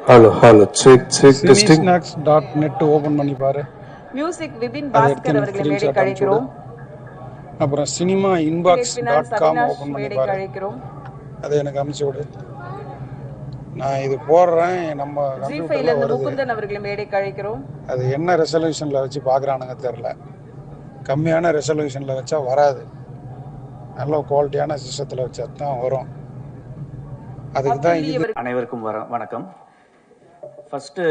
Hello check testing. cinesnacks.net open பண்ணி பாரு. Music Vipin அதை பாஸ்கர் எடுத்து அவர்களை மேடை ஸ்கிரீன்ஷாட் அனுப்பிச்சு விடு. கழிக்கிறோம். அப்புறம் cinema great finance inbox.com Avinash open பண்ணி மேடை பாரு. கழிக்கிறோம். அதை எனக்கு அனுப்பிச்சு விடு. நான் இது போடுறேன், நம்ம ஜி5ல கம்ப்யூட்டர்ல இருந்து வருது. முகுந்தன் அவர்களை மேடை கழிக்கிறோம். அது என்ன ரெசல்யூஷன்ல வச்சு பார்க்குறானுங்க தெரில. கம்மியான ரெசல்யூஷன்ல வச்சா வராது, நல்ல குவாலிட்டியான சிஸ்டத்தில் வச்சா தான் வரும். அதுக்கு தான் இது. அனைவருக்கும் வணக்கம். ஃபஸ்ட்டு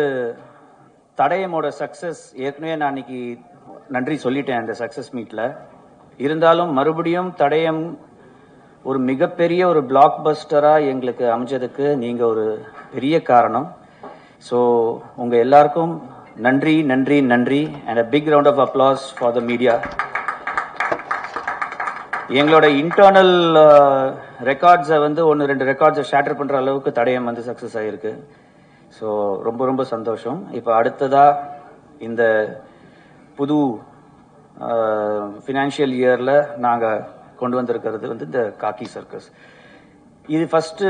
தடயமோட சக்ஸஸ் ஏற்கனவே நான் அன்னைக்கு நன்றி சொல்லிட்டேன் அந்த சக்ஸஸ் மீட்டில். இருந்தாலும் மறுபடியும் தடயம் ஒரு மிகப்பெரிய ஒரு பிளாக் பஸ்டராக எங்களுக்கு அமைஞ்சதுக்கு நீங்கள் ஒரு பெரிய காரணம். ஸோ உங்கள் எல்லாருக்கும் நன்றி நன்றி நன்றி and a big round of applause for the media. எங்களோட இன்டர்னல் ரெக்கார்ட்ஸை வந்து 1-2 ரெக்கார்ட்ஸை ஷேட்டர் பண்ணுற அளவுக்கு தடயம் வந்து சக்ஸஸ் ஆகிருக்கு. ஸோ ரொம்ப ரொம்ப சந்தோஷம். இப்போ அடுத்ததாக இந்த புது ஃபினான்ஷியல் இயரில் நாங்கள் கொண்டு வந்திருக்கிறது வந்து இந்த காக்கி சர்க்கஸ். இது ஃபஸ்ட்டு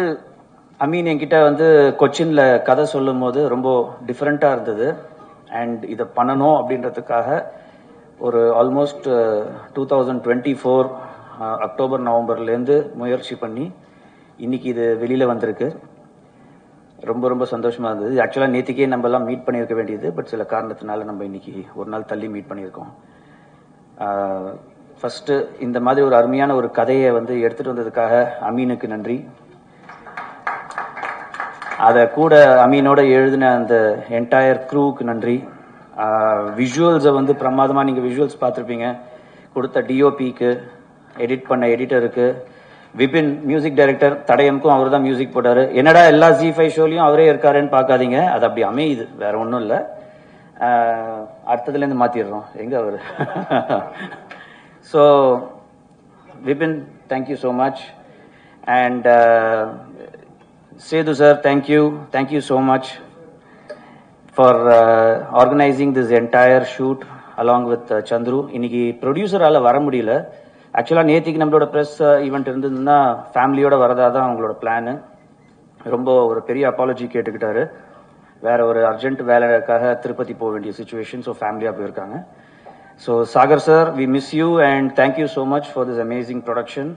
அமீன் என்கிட்ட வந்து கொச்சினில் கதை சொல்லும் போது ரொம்ப டிஃப்ரெண்ட்டாக இருந்தது. அண்ட் இதை பண்ணணும் அப்படின்றதுக்காக ஒரு ஆல்மோஸ்ட் 2024 அக்டோபர் நவம்பர்லேருந்து முயற்சி பண்ணி இன்னைக்கு இது வெளியில் வந்திருக்கு. ரொம்ப ரொம்ப சந்தோஷமாக இருந்தது. ஆக்சுவலாக நேற்றுக்கே நம்மலாம் மீட் பண்ணியிருக்க வேண்டியது, பட் சில காரணத்தினால நம்ம இன்னைக்கு ஒரு நாள் தள்ளி மீட் பண்ணியிருக்கோம். ஃபஸ்ட்டு இந்த மாதிரி ஒரு அருமையான ஒரு கதையை வந்து எடுத்துகிட்டு வந்ததுக்காக அமீனுக்கு நன்றி. அதை கூட அமீனோட எழுதின அந்த என்டையர் க்ரூவுக்கு நன்றி. விஷுவல்ஸை வந்து பிரமாதமாக நீங்கள் விஷுவல்ஸ் பார்த்துருப்பீங்க. கொடுத்த டிஓபிக்கு, எடிட் பண்ண எடிட்டருக்கு, விபின் மியூசிக் டைரக்டர், தடயம்க்கும் அவர் தான் மியூசிக் போட்டார். என்னடா எல்லா ஜி5 ஷோலையும் அவரே இருக்காருன்னு பார்க்காதீங்க, அது அப்படி அமையுது, வேற ஒன்றும் இல்லை. அடுத்ததுலேருந்து மாற்றிடுறோம் எங்கே அவர். So Vipin, thank you so much. And Sethu sir, thank you so much for organising this entire shoot along with Chandru. இன்னைக்கு ப்ரொடியூசரால் வர முடியல. ஆக்சுவலாக நேற்றுக்கு நம்மளோட ப்ரெஸ் ஈவெண்ட் இருந்ததுன்னா ஃபேமிலியோட வரதா தான் அவங்களோட பிளானு. ரொம்ப ஒரு பெரிய அப்பாலஜி கேட்டுக்கிட்டாரு. வேற ஒரு அர்ஜென்ட் வேலைக்காக திருப்பதி போக வேண்டிய சுச்சுவேஷன், ஸோ ஃபேமிலியாக போயிருக்காங்க. So Sagar sir, we miss you and thank you so much for this amazing production.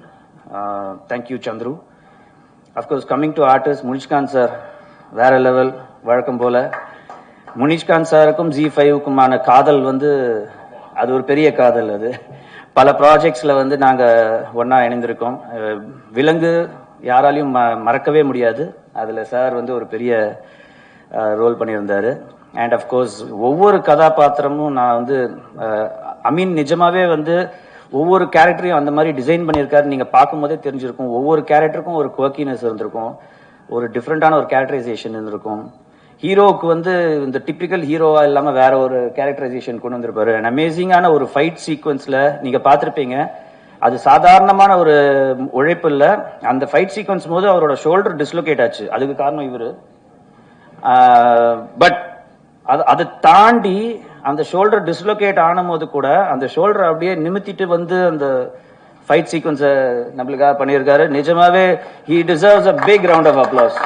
Thank you Chandru. Of course coming to artist, Munishkanth sir வேற லெவல். வழக்கம் போல் முனிஷ்காந்த் சாருக்கும் ஜி5க்குமான காதல் வந்து அது ஒரு பெரிய காதல். அது பல ப்ராஜெக்ட்ஸில் வந்து நாங்கள் ஒன்றா இணைந்திருக்கோம். விலங்கு யாராலையும் மறக்கவே முடியாது. அதில் சார் வந்து ஒரு பெரிய ரோல் பண்ணியிருந்தார். அண்ட் அஃப்கோர்ஸ் ஒவ்வொரு கதாபாத்திரமும் நான் வந்து அமீன் நிஜமாவே வந்து ஒவ்வொரு கேரக்டரையும் அந்த மாதிரி டிசைன் பண்ணியிருக்காரு. நீங்கள் பார்க்கும்போதே தெரிஞ்சிருக்கும். ஒவ்வொரு கேரக்டருக்கும் ஒரு குவர்க்கினஸ் இருந்திருக்கும், ஒரு டிஃப்ரெண்ட்டான ஒரு கேரக்டரைசேஷன் இருந்திருக்கும். ஹீரோவுக்கு வந்து இந்த டிப்பிக்கல் ஹீரோவா இல்லாமல் வேற ஒரு கேரக்டரைசேஷன் கொண்டு வந்திருப்பாரு. அண்ட் அமேசிங்கான ஒரு ஃபைட் சீக்வன்ஸில் நீங்கள் பார்த்துருப்பீங்க. அது சாதாரணமான ஒரு உழைப்பு இல்லை. அந்த ஃபைட் சீக்வன்ஸ் போது அவரோட ஷோல்டர் டிஸ்லோகேட் ஆச்சு. அதுக்கு காரணம் இவர். பட் அதை தாண்டி அந்த ஷோல்டர் டிஸ்லோகேட் ஆனும் போது கூட அந்த ஷோல்டர் அப்படியே நிமித்திட்டு வந்து அந்த ஃபைட் சீக்வன்ஸை நம்மளுக்காக பண்ணியிருக்காரு. நிஜமாவே he deserves a big round of applause.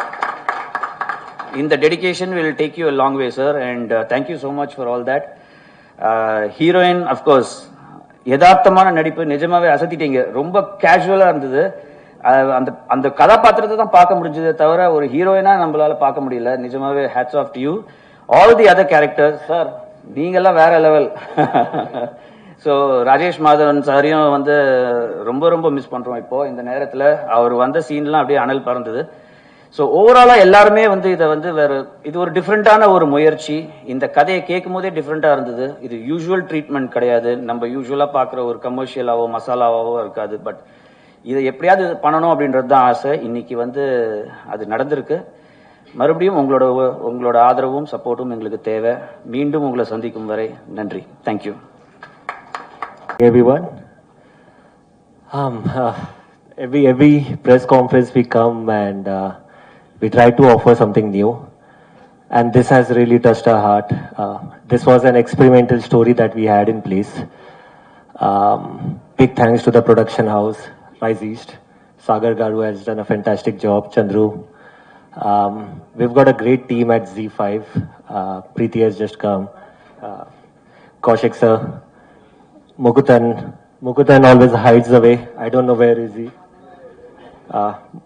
இந்த dedication will take you a long way, sir, and thank you so much for all that. Heroine of course யதார்த்தமான நடிப்பு, நிஜமாவே அசத்திட்டீங்க. ரொம்ப கேஷுவலாக இருந்தது. அந்த அந்த கதாபாத்திரத்தை தான் பார்க்க முடிஞ்சதே தவிர ஒரு ஹீரோயினா நம்மளால பார்க்க முடியல. நிஜமாவே hats off to you. All the other characters sir, நீங்கெல்லாம் வேற லெவல். ஸோ ராஜேஷ் மாதவன் சாரையும் வந்து ரொம்ப ரொம்ப மிஸ் பண்ணுறோம். இப்போ இந்த நேரத்தில் அவர் வந்த சீன்லாம் அப்படியே அனல் பறந்தது. ஸோ ஓவராலாக எல்லாருமே வந்து இதை வந்து இது ஒரு டிஃப்ரெண்ட்டான ஒரு முயற்சி. இந்த கதையை கேட்கும் போதே டிஃப்ரெண்ட்டாக இருந்தது. இது யூஸ்வல் ட்ரீட்மெண்ட் கிடையாது. நம்ம யூஸ்வலாக பார்க்குற ஒரு கமர்ஷியலாவோ மசாலாவாவோ இருக்காது. பட் இதை எப்படியாவது பண்ணணும் அப்படின்றது தான் ஆசை. இன்னைக்கு வந்து அது நடந்திருக்கு. மறுபடியும் உங்களோட ஆதரவும் சப்போர்ட்டும் எங்களுக்கு தேவை. மீண்டும் உங்களை சந்திக்கும் வரை நன்றி. Thank you everyone. Every press conference we come and we try to offer something new, and this has really touched our heart. This was an experimental story that we had in place. Big thanks to the production house, Rise East. Sagar Garu has done a fantastic job. Chandru, We've got a great team at Z5. Preeti has just come. Kaushik sir, Mukutan always hides away. I don't know where is he.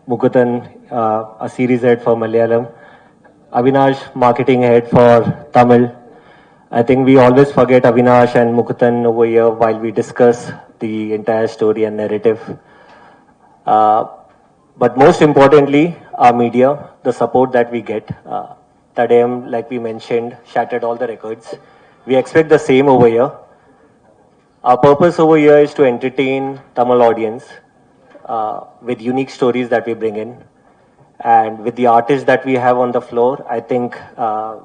Mukutan, a series head for Malayalam. Avinash, marketing head for Tamil. I think we always forget Avinash and Mukutan over here while we discuss the entire story and narrative. But most importantly, our media, the support that we get. Tadayam, like we mentioned, shattered all the records. We expect the same over here. Our purpose over here is to entertain Tamil audience with unique stories that we bring in. And with the artists that we have on the floor, I think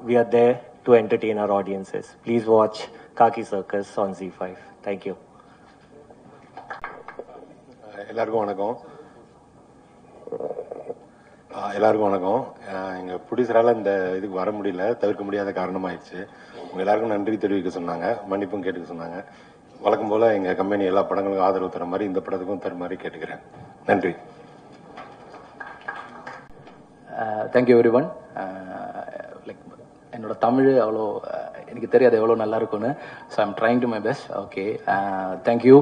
we are there to entertain our audiences. Please watch Khaki Circus on Z5. Thank you. எல்லாருக்கும் வணக்கம். எங்கள் ப்ரொடியூசரால் இந்த இதுக்கு வர முடியல, தவிர்க்க முடியாத காரணமாயிடுச்சு. உங்கள் எல்லாருக்கும் நன்றி தெரிவிக்க சொன்னாங்க, மன்னிப்பும் கேட்டுக்க சொன்னாங்க. வழக்கம் போல் எங்கள் கம்பெனி எல்லா படங்களுக்கும் ஆதரவு தர மாதிரி இந்த படத்துக்கும் தர மாதிரி கேட்டுக்கிறேன். நன்றி. Thank you every one. லைக் என்னோட தமிழ் அவ்வளோ எனக்கு தெரியாது எவ்வளோ நல்லா இருக்கும்னு. So I'm trying to my best. Okay, thank you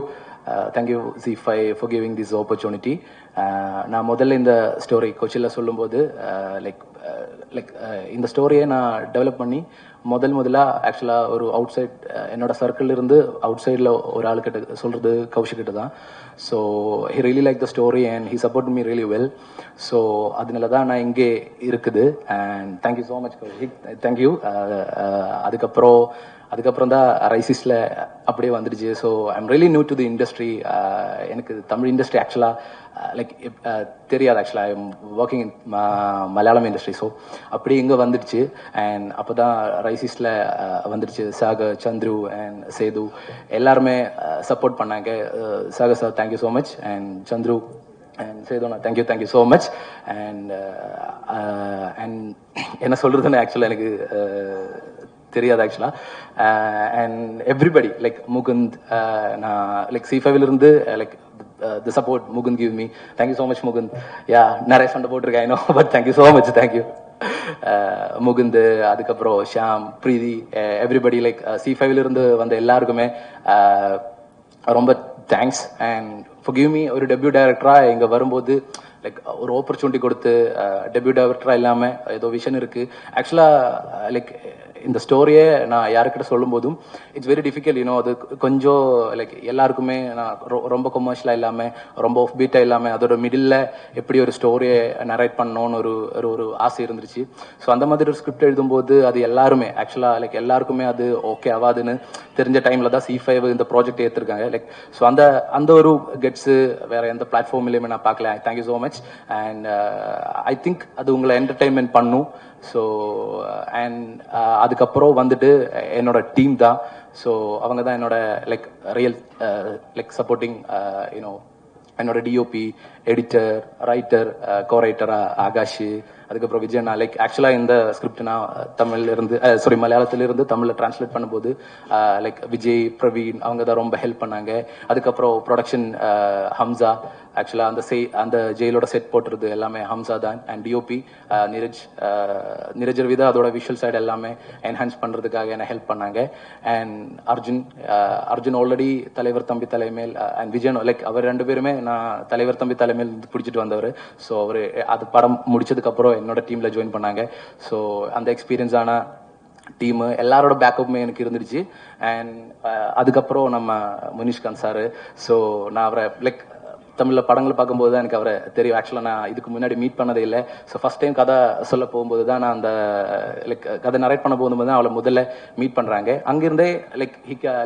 Z5 for giving this opportunity. நான் முதல்ல இந்த ஸ்டோரி கொச்சியில் சொல்லும்போது இந்த ஸ்டோரியை நான் டெவலப் பண்ணி முதலாக ஆக்சுவலாக ஒரு அவுட் சைட் என்னோட சர்க்கிள் இருந்து அவுட் சைடில் ஒரு ஆளுக்கிட்ட சொல்கிறது கௌஷிக்கிட்ட தான். So he really like the story and he support me really well. So அதனால தான் நான் இங்கே இருக்குது. And thank you so much Kaushik, thank you. அதுக்கப்புறம் தான் ரைசிஸில் அப்படியே வந்துடுச்சு. So I'm really new to the industry. எனக்கு தமிழ் இண்டஸ்ட்ரி ஆக்சுவலாக தெரியாது. ஆக்சுவலாக I am working in Malayalam industry. So அப்படி இங்கே வந்துடுச்சு. அண்ட் அப்போ தான் ரைசிஸில் வந்துடுச்சு. சாகர், சந்துரு அண்ட் சேது எல்லாருமே சப்போர்ட் பண்ணாங்க. Sagar sir thank you so much. And Chandru and சேதுண்ணா தேங்க்யூ ஸோ மச். அண்ட் என்ன சொல்கிறதுன்னு ஆக்சுவலாக எனக்கு தெரியாது ஆக்சுவலா. அண்ட் எவ்ரிபடி லைக் முகுந்த், நான் like C5 like the support Mukund give me. Thank you so much Mukund. Yeah, நிறைய சண்டை போட்டிருக்கேன் I know, but thank you so much. Thank you Mukund. அதுக்கப்புறம் Shyam, Preethi, everybody like C5 வந்த எல்லாருக்குமே ரொம்ப thanks. And for give me ஒரு டெபியூ டைரக்டராக இங்கே வரும்போது லைக் ஒரு ஆப்பர்ச்சுனிட்டி கொடுத்து, டெபியூ டைரக்டராக இல்லாமல் ஏதோ விஷன் இருக்குது. ஆக்சுவலாக லைக் இந்த ஸ்டோரியே நான் யாருக்கிட்ட சொல்லும் போதும் இட்ஸ் வெரி டிஃபிகல்ட். யூனோ, அது கொஞ்சம் லைக் எல்லாருக்குமே நான் ரொம்ப கொமர்ஷியலாக இல்லாமல் ரொம்ப ஆஃப் பீட்டாக இல்லாமல் அதோட மிடில் எப்படி ஒரு ஸ்டோரியை நரேட் பண்ணணும்னு ஒரு ஆசை இருந்துச்சு. ஸோ அந்த மாதிரி ஒரு ஸ்கிரிப்ட் எழுதும்போது அது எல்லாருமே ஆக்சுவலாக லைக் எல்லாருக்குமே அது ஓகே ஆகாதுன்னு தெரிஞ்ச டைமில் தான் C5 இந்த ப்ராஜெக்ட் ஏற்றிருக்காங்க. லைக் ஸோ அந்த ஒரு கெட்ஸு வேறு எந்த பிளாட்ஃபார்ம்லேயுமே நான் பார்க்கல. Thank you so much. And I think அது உங்களை என்டர்டெயின்மெண்ட் பண்ணும். ஸோ அண்ட் அதுக்கப்புறம் வந்துட்டு என்னோட டீம் தான். ஸோ அவங்க தான் என்னோட like real like supporting you know என்னோட டிஓபி, எடிட்டர், ரைட்டர், கோரைட்டரா ஆகாஷ், அதுக்கப்புறம் விஜயண்ணா. லைக் ஆக்சுவலாக இந்த ஸ்கிரிப்ட் நான் மலையாளத்திலிருந்து தமிழில் டிரான்ஸ்லேட் பண்ணும்போது லைக் விஜய், பிரவீன் அவங்க தான் ரொம்ப ஹெல்ப் பண்ணாங்க. அதுக்கப்புறம் ப்ரொடக்ஷன் ஹம்சா, ஆக்சுவலாக அந்த ஜெயிலோட செட் போட்டுறது எல்லாமே ஹம்சா தான். அண்ட் டிஓபி நிரஜ் ரவி தான் அதோட விஷுவல் சைடு எல்லாமே என்ஹான்ஸ் பண்ணுறதுக்காக என்ன ஹெல்ப் பண்ணாங்க. அண்ட் அர்ஜுன் ஆல்ரெடி தலைவர் தம்பி தலைமையில் அண்ட் விஜயன் லைக் அவர் ரெண்டு பேருமே நான் தலைவர் தம்பி தலைமையில் பிடிச்சிட்டு வந்தவர். ஸோ அவர் அது படம் முடிச்சதுக்கப்புறம் என்னோட டீமில் ஜாயின் பண்ணாங்க. ஸோ அந்த எக்ஸ்பீரியன்ஸான டீமு எல்லாரோட பேக்கப்புமே எனக்கு இருந்துருச்சு. அண்ட் அதுக்கப்புறம் நம்ம முனிஷ்காந்த் சார். ஸோ நான் அவரை லைக் தமிழில் படங்கள் பார்க்கும்போது தான் எனக்கு அவரை தெரியும். ஆக்சுவலாக நான் இதுக்கு முன்னாடி மீட் பண்ணதே இல்லை. ஸோ ஃபஸ்ட் டைம் கதை சொல்ல போகும்போது தான் நான் அந்த லைக் கதை நரேட் பண்ண போகும்போது தான் அவளை முதல்ல மீட் பண்ணுறாங்க. அங்கேருந்தே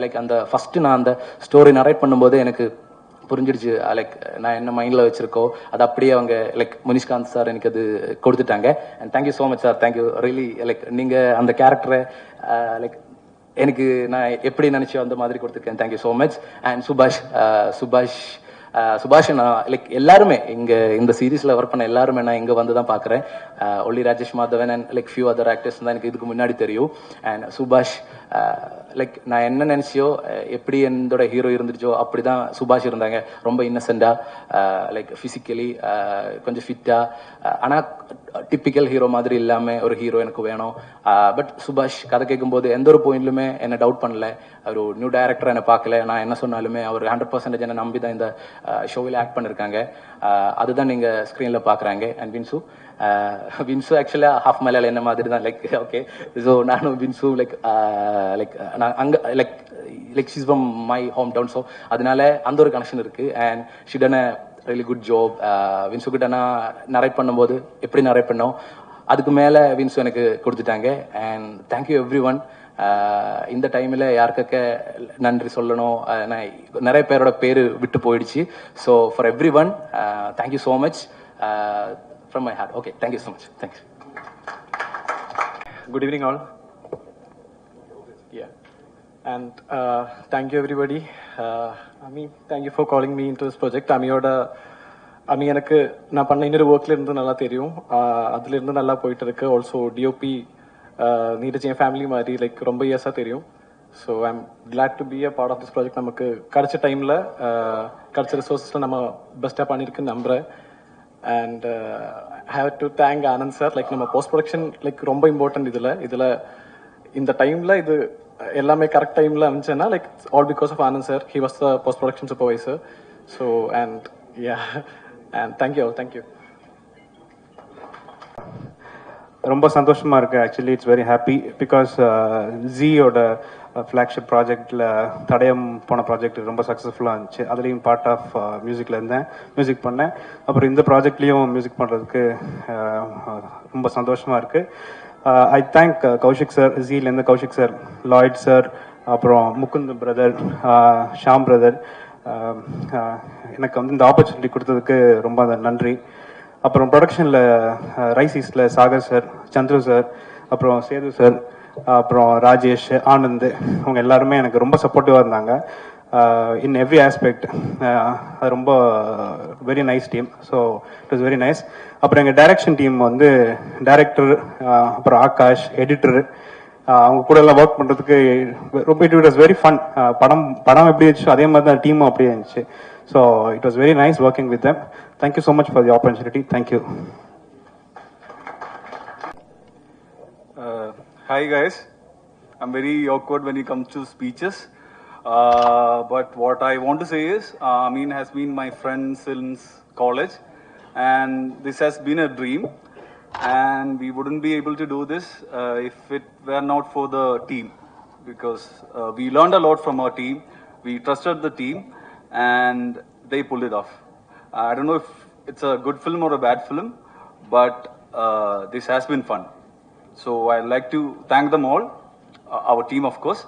லைக் அந்த ஃபஸ்ட்டு நான் அந்த ஸ்டோரி நரேட் பண்ணும்போது எனக்கு புரிஞ்சிடுச்சு லைக் நான் என்ன மைண்டில் வச்சிருக்கோ அது அப்படியே அவங்க லைக் முனிஷ்காந்த் சார் எனக்கு அது கொடுத்துட்டாங்க. And thank you so much sir. Thank you really. Like நீங்கள் அந்த கேரக்டரை லைக் எனக்கு நான் எப்படி நினச்சி அந்த மாதிரி கொடுத்துருக்கேன். Thank you so much. அண்ட் சுபாஷ் நான் லைக் எல்லாருமே இங்கே இந்த சீரீஸில் ஒர்க் பண்ண எல்லாருமே நான் இங்கே வந்து தான் பார்க்குறேன். ஒல்லி Rajesh Madhavan and like few other actors தான் எனக்கு இதுக்கு முன்னாடி தெரியும். அண்ட் சுபாஷ் லைக் நான் என்ன நினச்சியோ எப்படி என்னோட ஹீரோ இருந்துச்சோ அப்படி தான் சுபாஷ் இருந்தாங்க. ரொம்ப இன்னசென்ட்டாக, லைக் ஃபிசிக்கலி கொஞ்சம் ஃபிட்டாக, ஆனால் டிப்பிக்கல் ஹீரோ மாதிரி இல்லாமல் ஒரு ஹீரோ எனக்கு வேணும். பட் சுபாஷ் கதை கேட்கும்போது எந்த ஒரு பாயிண்ட்லுமே என்னை டவுட் பண்ணல. அவர் நியூ டைரக்டர் என்னை பார்க்கல. நான் என்ன சொன்னாலுமே அவர் 100% என்னை நம்பி தான் இந்த ஷோவில் ஆக்ட் பண்ணியிருக்காங்க. அதுதான் நீங்கள் ஸ்க்ரீனில் பார்க்குறாங்க. அண்ட் வின்சு ஆக்சுவலாக ஹாஃப் மலையாள என்ன மாதிரி தான். லைக் ஓகே, ஸோ நானும் வின்சு லைக் நான் அங்கே like she's from my home town. So அதனால அந்த ஒரு கனெக்ஷன் இருக்குது. And she done a really good job. Vinsu கிட்ட நான் நரேட் பண்ணும்போது எப்படி நரேட் பண்ணோம் அதுக்கு மேலே வின்சு எனக்கு கொடுத்துட்டாங்க. And thank you every one. இந்த டைமில் யாருக்க நன்றி சொல்லணும், நான் நிறைய பேரோட பேர் விட்டு போயிடுச்சு. So for every one thank you so much from my heart. Okay, thank you so much. Thanks. Good evening all. Yeah, and thank you everybody. Thank you for calling me into this project. எனக்கு நான் பண்ண இன்னொரு ஒர்க்ல இருந்து நல்லா தெரியும், அதுல இருந்து நல்லா போயிட்டு இருக்கு. ஆல்சோ டிஓபி நீரஜ் என் ஃபேமிலி மாதிரி லைக் ரொம்ப இயர்ஸாக தெரியும். So I am glad to be a part of this project. நமக்கு கிடைச்ச டைமில் கிடைச்ச ரிசோர்ஸில் நம்ம பெஸ்ட்டாக பண்ணியிருக்குன்னு நம்புகிறேன். And I have to thank Anand sir. Like நம்ம போஸ்ட் ப்ரொடக்ஷன் லைக் ரொம்ப இம்பார்ட்டன்ட். இதில் இந்த டைமில் இது எல்லாமே கரெக்ட் டைமில் அமைச்சேன்னா like all because of Anand sir. He was the post production supervisor. So and thank you. ரொம்ப சந்தோஷமா இருக்கு. Actually it's very happy because ஜியோட ஃப்ளாக்ஷிப் ப்ராஜெக்டில் தடயம் போன ப்ராஜெக்ட் ரொம்ப சக்ஸஸ்ஃபுல்லாக இருந்துச்சு. அதுலேயும் பார்ட் ஆஃப் மியூசிக்கில் இருந்தேன், மியூசிக் பண்ணேன். அப்புறம் இந்த ப்ராஜெக்ட்லேயும் மியூசிக் பண்ணுறதுக்கு ரொம்ப சந்தோஷமாக இருக்குது. ஐ தேங்க் கௌஷிக் சார், ஜிலேருந்து கௌஷிக் சார், லாய்ட் சார், அப்புறம் முகுந்த் பிரதர், ஷாம் பிரதர், எனக்கு வந்து இந்த ஆப்பர்ச்சுனிட்டி கொடுத்ததுக்கு ரொம்ப நன்றி. அப்புறம் ப்ரொடக்ஷனில் ரைசிஸில் சாகர் சார், சந்துரு சார், அப்புறம் சேது சார், அப்புறம் ராஜேஷ், ஆனந்த், அவங்க எல்லாருமே எனக்கு ரொம்ப சப்போர்ட்டிவாக இருந்தாங்க இன் எவ்ரி ஆஸ்பெக்ட். அது ரொம்ப very nice team. So it was very nice. அப்புறம் எங்கள் டைரக்ஷன் டீம் வந்து டைரக்டர், அப்புறம் ஆகாஷ், எடிட்டர், அவங்க கூட எல்லாம் ஒர்க் பண்ணுறதுக்கு ரொம்ப இட் வாஸ் வெரி ஃபன். படம் எப்படி இருந்துச்சோ அதே மாதிரி தான் டீமும் அப்படியே இருந்துச்சு. So it was very nice working with them. Thank you so much for the opportunity. Thank you. Hi guys, I'm very awkward when it comes to speeches, but what I want to say is Amin has been my friend since college, and this has been a dream, and we wouldn't be able to do this if it were not for the team, because we learned a lot from our team. We trusted the team and they pulled it off. I don't know if it's a good film or a bad film, but this has been fun. So I'd like to thank them all, our team of course.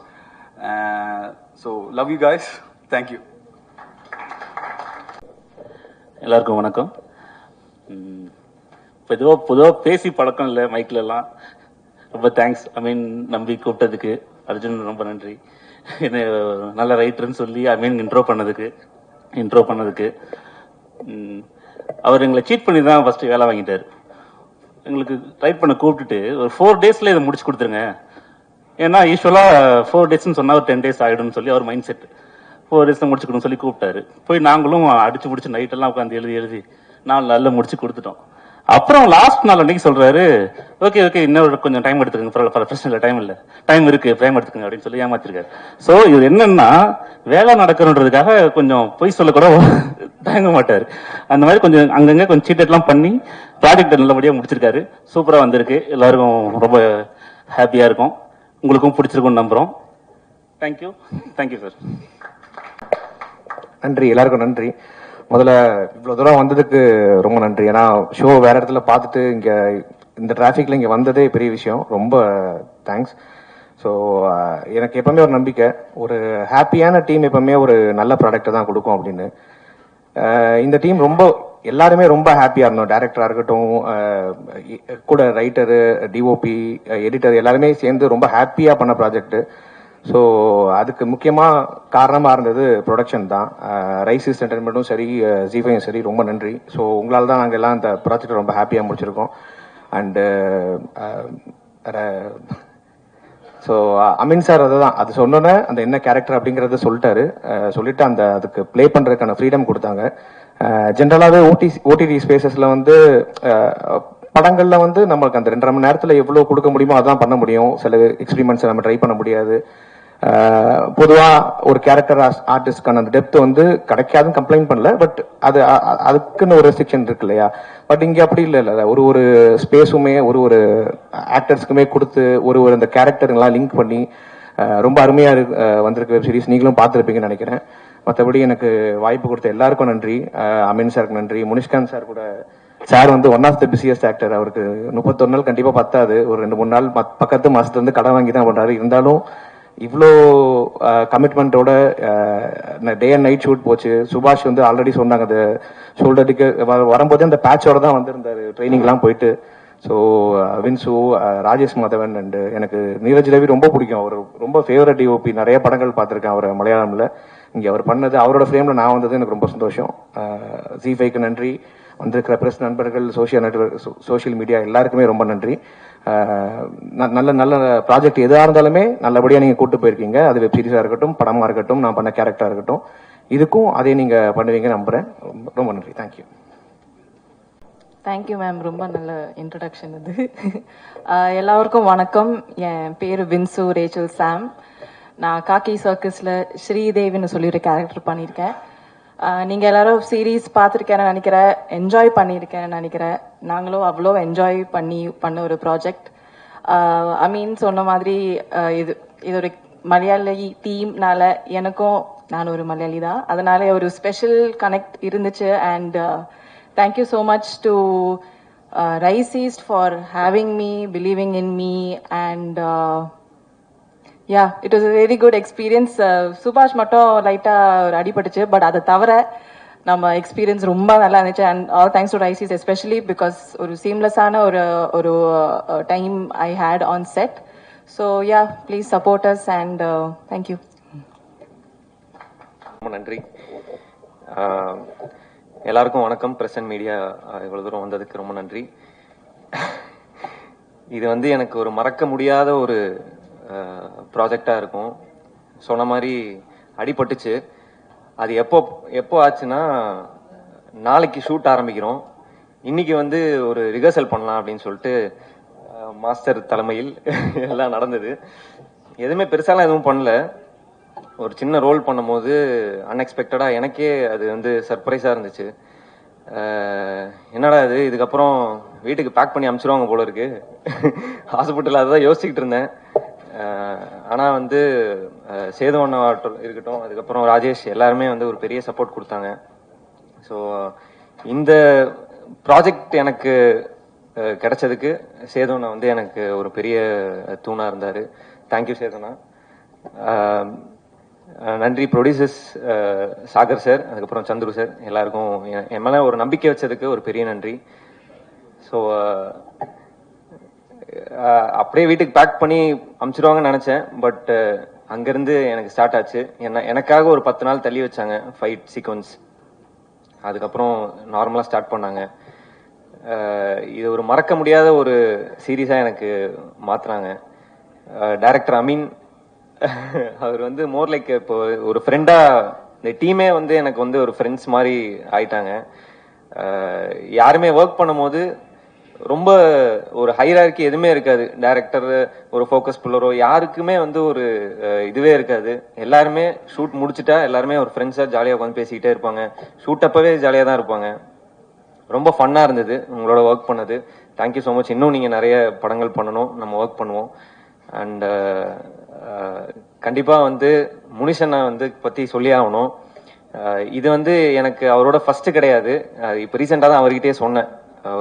So love you guys. Thank you. எல்லாருக்கும் வணக்கம். பொதுவாக பேசி பழக்கம் இல்லை மைக்கிலலாம். ரொம்ப thanks. நம்பி கூப்பிட்டதுக்கு அர்ஜுன் ரொம்ப நன்றி. என்ன நல்ல ரைட்டர்னு சொல்லி இன்ட்ரோ பண்ணதுக்கு அவர் எங்களை சீட் பண்ணி தான் ஃபஸ்ட்டு வேலை வாங்கிட்டார். எங்களுக்கு ரைட் பண்ண கூப்பிட்டுட்டு ஒரு 4 days இதை முடிச்சு கொடுத்துருங்க, ஏன்னா யூஸ்வலாக 4 daysன்னு சொன்னால் ஒரு 10 days ஆகிடும்னு சொல்லி அவர் மைண்ட் செட். 4 days முடிச்சுக்கணும்னு சொல்லி கூப்பிட்டாரு. போய் நாங்களும் அடிச்சு முடிச்சு நைட்டெல்லாம் உட்காந்து எழுதி 4 நாளில் முடிச்சு கொடுத்துட்டோம். அப்புறம் லாஸ்ட் நாள் அன்னைக்கு சொல்றாரு, ஓகே இன்னொரு கொஞ்சம் டைம் எடுத்துக்கங்க, பிரச்சனை இல்லை, டைம் இருக்கு, டைம் எடுத்துக்கங்க அப்படின்னு சொல்லி ஏமாத்திருக்காரு. ஸோ இது என்னன்னா வேலை நடக்கணுன்றதுக்காக கொஞ்சம் பொய் சொல்ல கூட தயங்க மாட்டாரு. அந்த மாதிரி கொஞ்சம் அங்கங்க கொஞ்சம் சீட்டெல்லாம் பண்ணி ப்ராஜெக்ட் நல்லபடியாக முடிச்சிருக்காரு. சூப்பராக வந்திருக்கு. எல்லாருக்கும் ரொம்ப ஹாப்பியாக இருக்கும். உங்களுக்கும் பிடிச்சிருக்கும்னு நம்புகிறோம். Thank you sir. நன்றி, எல்லாருக்கும் நன்றி. முதல்ல இவ்வளோ தூரம் வந்ததுக்கு ரொம்ப நன்றி. ஏன்னா ஷோ வேற இடத்துல பார்த்துட்டு இங்கே இந்த டிராஃபிக்ல இங்கே வந்ததே பெரிய விஷயம். ரொம்ப தேங்க்ஸ். ஸோ எனக்கு எப்பவுமே ஒரு நம்பிக்கை, ஒரு ஹாப்பியான டீம் எப்பவுமே ஒரு நல்ல ப்ராடக்டை தான் கொடுக்கும் அப்படின்னு. இந்த டீம் எல்லாருமே ரொம்ப ஹாப்பியாக இருந்தோம். டைரக்டராக இருக்கட்டும், கூட ரைட்டரு, டிஓபி, எடிட்டர் எல்லாருமே சேர்ந்து ரொம்ப ஹாப்பியாக பண்ண ப்ராஜெக்ட். ஸோ அதுக்கு முக்கியமாக காரணமாக இருந்தது ப்ரொடக்ஷன் தான். ரைசிஸ் என்டர்டைன்மெண்ட்டும் சரி, ஜி5யும் சரி, ரொம்ப நன்றி. ஸோ உங்களால் தான் நாங்கள் எல்லாம் இந்த ப்ராஜெக்டை ரொம்ப ஹாப்பியாக முடிச்சிருக்கோம். அண்டு ஸோ அமீன் சார் அதுதான் அது சொன்னோன்னே அந்த என்ன கேரக்டர் அப்படிங்கிறத சொல்லிட்டாரு. சொல்லிட்டு அந்த அதுக்கு ப்ளே பண்ணுறதுக்கான ஃப்ரீடம் கொடுத்தாங்க. ஜென்ரலாகவே ஓடிடி ஸ்பேசஸில் வந்து படங்கள்ல வந்து நமக்கு அந்த 2.5 மணி நேரத்தில் எவ்வளோ கொடுக்க முடியுமோ அதான் பண்ண முடியும். சில எக்ஸ்பெரிமெண்ட்ஸ் நம்ம ட்ரை பண்ண முடியாது. பொதுவாக ஒரு கேரக்டர் ஆர்டிஸ்ட்கான அந்த டெப்த் வந்து கிடைக்காதுன்னு கம்ப்ளைண்ட் பண்ணல. பட் அதுக்குன்னு ஒரு ரெஸ்ட்ரிக்ஷன் இருக்கு இல்லையா. பட் இங்கே அப்படி இல்லை. ஒரு ஸ்பேஸுமே ஒரு ஆக்டர்ஸ்க்குமே கொடுத்து ஒரு அந்த கேரக்டருங்கெல்லாம் லிங்க் பண்ணி ரொம்ப அருமையாக வந்திருக்கு வெப் சீரிஸ். நீங்களும் பார்த்துருப்பீங்கன்னு நினைக்கிறேன். மற்றபடி எனக்கு வாய்ப்பு கொடுத்த எல்லாருக்கும் நன்றி. அமீன் சாருக்கு நன்றி. முனிஷ்காந்த் சார் கூட சார் வந்து one of the busiest actor. அவருக்கு 31 நாள் கண்டிப்பாக பத்தாது. ஒரு 2-3 நாள் பக்கத்து மாசத்துல இருந்து கடன் வாங்கி தான் பண்றாரு. இருந்தாலும் இவ்வளோ கமிட்மெண்ட்டோட டே அண்ட் நைட் ஷூட் போச்சு. சுபாஷ் வந்து ஆல்ரெடி சொன்னாங்க அந்த ஷோல்டருக்கு வரும்போதே அந்த பேட்சோட தான் வந்திருந்தாரு ட்ரைனிங்லாம் போயிட்டு. ஸோ வின்சு, ராஜேஷ் மாதவன் அண்ட் எனக்கு நீரஜ் ரவி ரொம்ப பிடிக்கும். அவர் ரொம்ப ஃபேவரட் டிஓபி. நிறைய படங்கள் பார்த்துருக்கேன் அவர் மலையாளம்ல. இங்கே அவர் பண்ணது அவரோட ஃப்ரேமில் நான் வந்தது எனக்கு ரொம்ப சந்தோஷம். ஜி5க்கு நன்றி. வந்திருக்கிற பிரஸ் நண்பர்கள், சோஷியல் மீடியா எல்லாருக்குமே ரொம்ப நன்றி. நல்ல நல்ல ப்ராஜெக்ட் எதாக இருந்தாலுமே நல்லபடியாக நீங்கள் கூட்டு போயிருக்கீங்க. அது வெப் சீரிஸாக இருக்கட்டும், படமாக இருக்கட்டும், நான் பண்ண கேரக்டராக இருக்கட்டும், இதுக்கும் அதே நீங்கள் பண்ணுவீங்க நம்புகிறேன். ரொம்ப நன்றி. தேங்க்யூ. Thank you ma'am. ரொம்ப நல்ல இன்ட்ரடக்ஷன் இது. எல்லாருக்கும் வணக்கம். என் பேர் வின்சு ரேச்சல் சாம். நான் காக்கி சர்க்கஸில் ஸ்ரீதேவின்னு சொல்லி ஒரு கேரக்டர் பண்ணியிருக்கேன். நீங்கள் எல்லாரும் சீரீஸ் பார்த்துருக்கேன்னு நினைக்கிறேன், என்ஜாய் பண்ணியிருக்கேன்னு நினைக்கிறேன். நாங்களும் அவ்வளோ என்ஜாய் பண்ண ஒரு ப்ராஜெக்ட். அமீன் சொன்ன மாதிரி இது ஒரு மலையாளி டீம்னால எனக்கும், நான் ஒரு மலையாளி தான், அதனால ஒரு ஸ்பெஷல் கனெக்ட் இருந்துச்சு. And thank you so much to Rise East for having me, believing in me. And yeah, it was a very good experience. Subash மட்டும் லைட்டாக ஒரு அடிபட்டுச்சு. பட் அதை தவிர நம்ம எக்ஸ்பீரியன்ஸ் ரொம்ப நல்லா இருந்துச்சு. அண்ட் ஆல் தேங்க்ஸ் டு ரைசிஸ் எஸ்பெஷலி பிகாஸ் ஒரு சீம்லெஸ்ஸான ஒரு time I had on set. So yeah, please support us and thank you. ரொம்ப நன்றி. எல்லாருக்கும் வணக்கம். பிரஸ் அண்ட் மீடியா இவ்வளோ தூரம் வந்ததுக்கு ரொம்ப நன்றி. இது வந்து எனக்கு ஒரு மறக்க முடியாத ஒரு ப்ராஜெக்டாக இருக்கும். சொன்ன மாதிரி அடிபட்டுச்சு. அது எப்போ ஆச்சுன்னா, நாளைக்கு ஷூட் ஆரம்பிக்கிறோம். இன்னைக்கு வந்து ஒரு ரிஹர்சல் பண்ணலாம் அப்படின்னு சொல்லிட்டு மாஸ்டர் தலைமையில் எல்லாம் நடந்தது. எதுவுமே பெருசாலாம் எதுவும் பண்ணல. ஒரு சின்ன ரோல் பண்ணும்போது அன்எக்ஸ்பெக்டடாக எனக்கே அது வந்து சர்ப்ரைஸாக இருந்துச்சு. என்னடா இது, இதுக்கப்புறம் வீட்டுக்கு பேக் பண்ணி அனுப்பிச்சிருவாங்க போல இருக்கு. ஹாஸ்பிட்டலில் அதுதான் யோசிச்சுக்கிட்டு இருந்தேன். ஆனால் வந்து சேதுவண்ணா இருக்கட்டும், அதுக்கப்புறம் ராஜேஷ், எல்லாருமே வந்து ஒரு பெரிய சப்போர்ட் கொடுத்தாங்க. ஸோ இந்த ப்ராஜெக்ட் எனக்கு கிடைச்சதுக்கு சேதுவண்ணா வந்து எனக்கு ஒரு பெரிய தூணாக இருந்தார். தேங்க்யூ சேதுவண்ணா. நன்றி ப்ரொடியூசர்ஸ் சாகர் சார், அதுக்கப்புறம் சந்துரு சார், எல்லாருக்கும் என் மேலே ஒரு நம்பிக்கை வச்சதுக்கு ஒரு பெரிய நன்றி. ஸோ அப்படியே வீட்டுக்கு பேக் பண்ணி அனுப்பிச்சிடுவாங்கன்னு நினச்சேன். பட் அங்கேருந்து எனக்கு ஸ்டார்ட் ஆச்சு. எனக்காக ஒரு 10 நாள் தள்ளி வச்சாங்க ஃபைட் சீக்வன்ஸ். அதுக்கப்புறம் நார்மலாக ஸ்டார்ட் பண்ணாங்க. இது ஒரு மறக்க முடியாத ஒரு சீரீஸாக எனக்கு மாற்றுறாங்க. டைரக்டர் அமீன் அவர் வந்து மோர் லைக் இப்போ ஒரு ஃப்ரெண்டாக, இந்த டீமே வந்து எனக்கு வந்து ஒரு ஃப்ரெண்ட்ஸ் மாதிரி ஆயிட்டாங்க. யாருமே ஒர்க் பண்ணும்போது ரொம்ப ஒரு ஹைரார்கி எதுவுமே இருக்காது. டைரக்டர், ஒரு ஃபோக்கஸ் புல்லரோ, யாருக்குமே வந்து ஒரு இதுவே இருக்காது. எல்லாருமே ஷூட் முடிச்சுட்டா எல்லாருமே ஒரு ஃப்ரெண்ட்ஸாக ஜாலியாக உட்காந்து பேசிக்கிட்டே இருப்பாங்க. ஷூட் அப்பவே ஜாலியாக தான் இருப்பாங்க. ரொம்ப ஃபன்னாக இருந்தது உங்களோட ஒர்க் பண்ணது. Thank you so much. இன்னும் நீங்கள் நிறைய படங்கள் பண்ணணும், நம்ம ஒர்க் பண்ணுவோம். அண்ட் கண்டிப்பாக வந்து முனிஷனை வந்து பற்றி சொல்லி ஆகணும். இது வந்து எனக்கு அவரோட ஃபர்ஸ்ட் கிடையாது. இப்போ ரீசெண்டாக தான் அவர்கிட்டயே சொன்னேன்,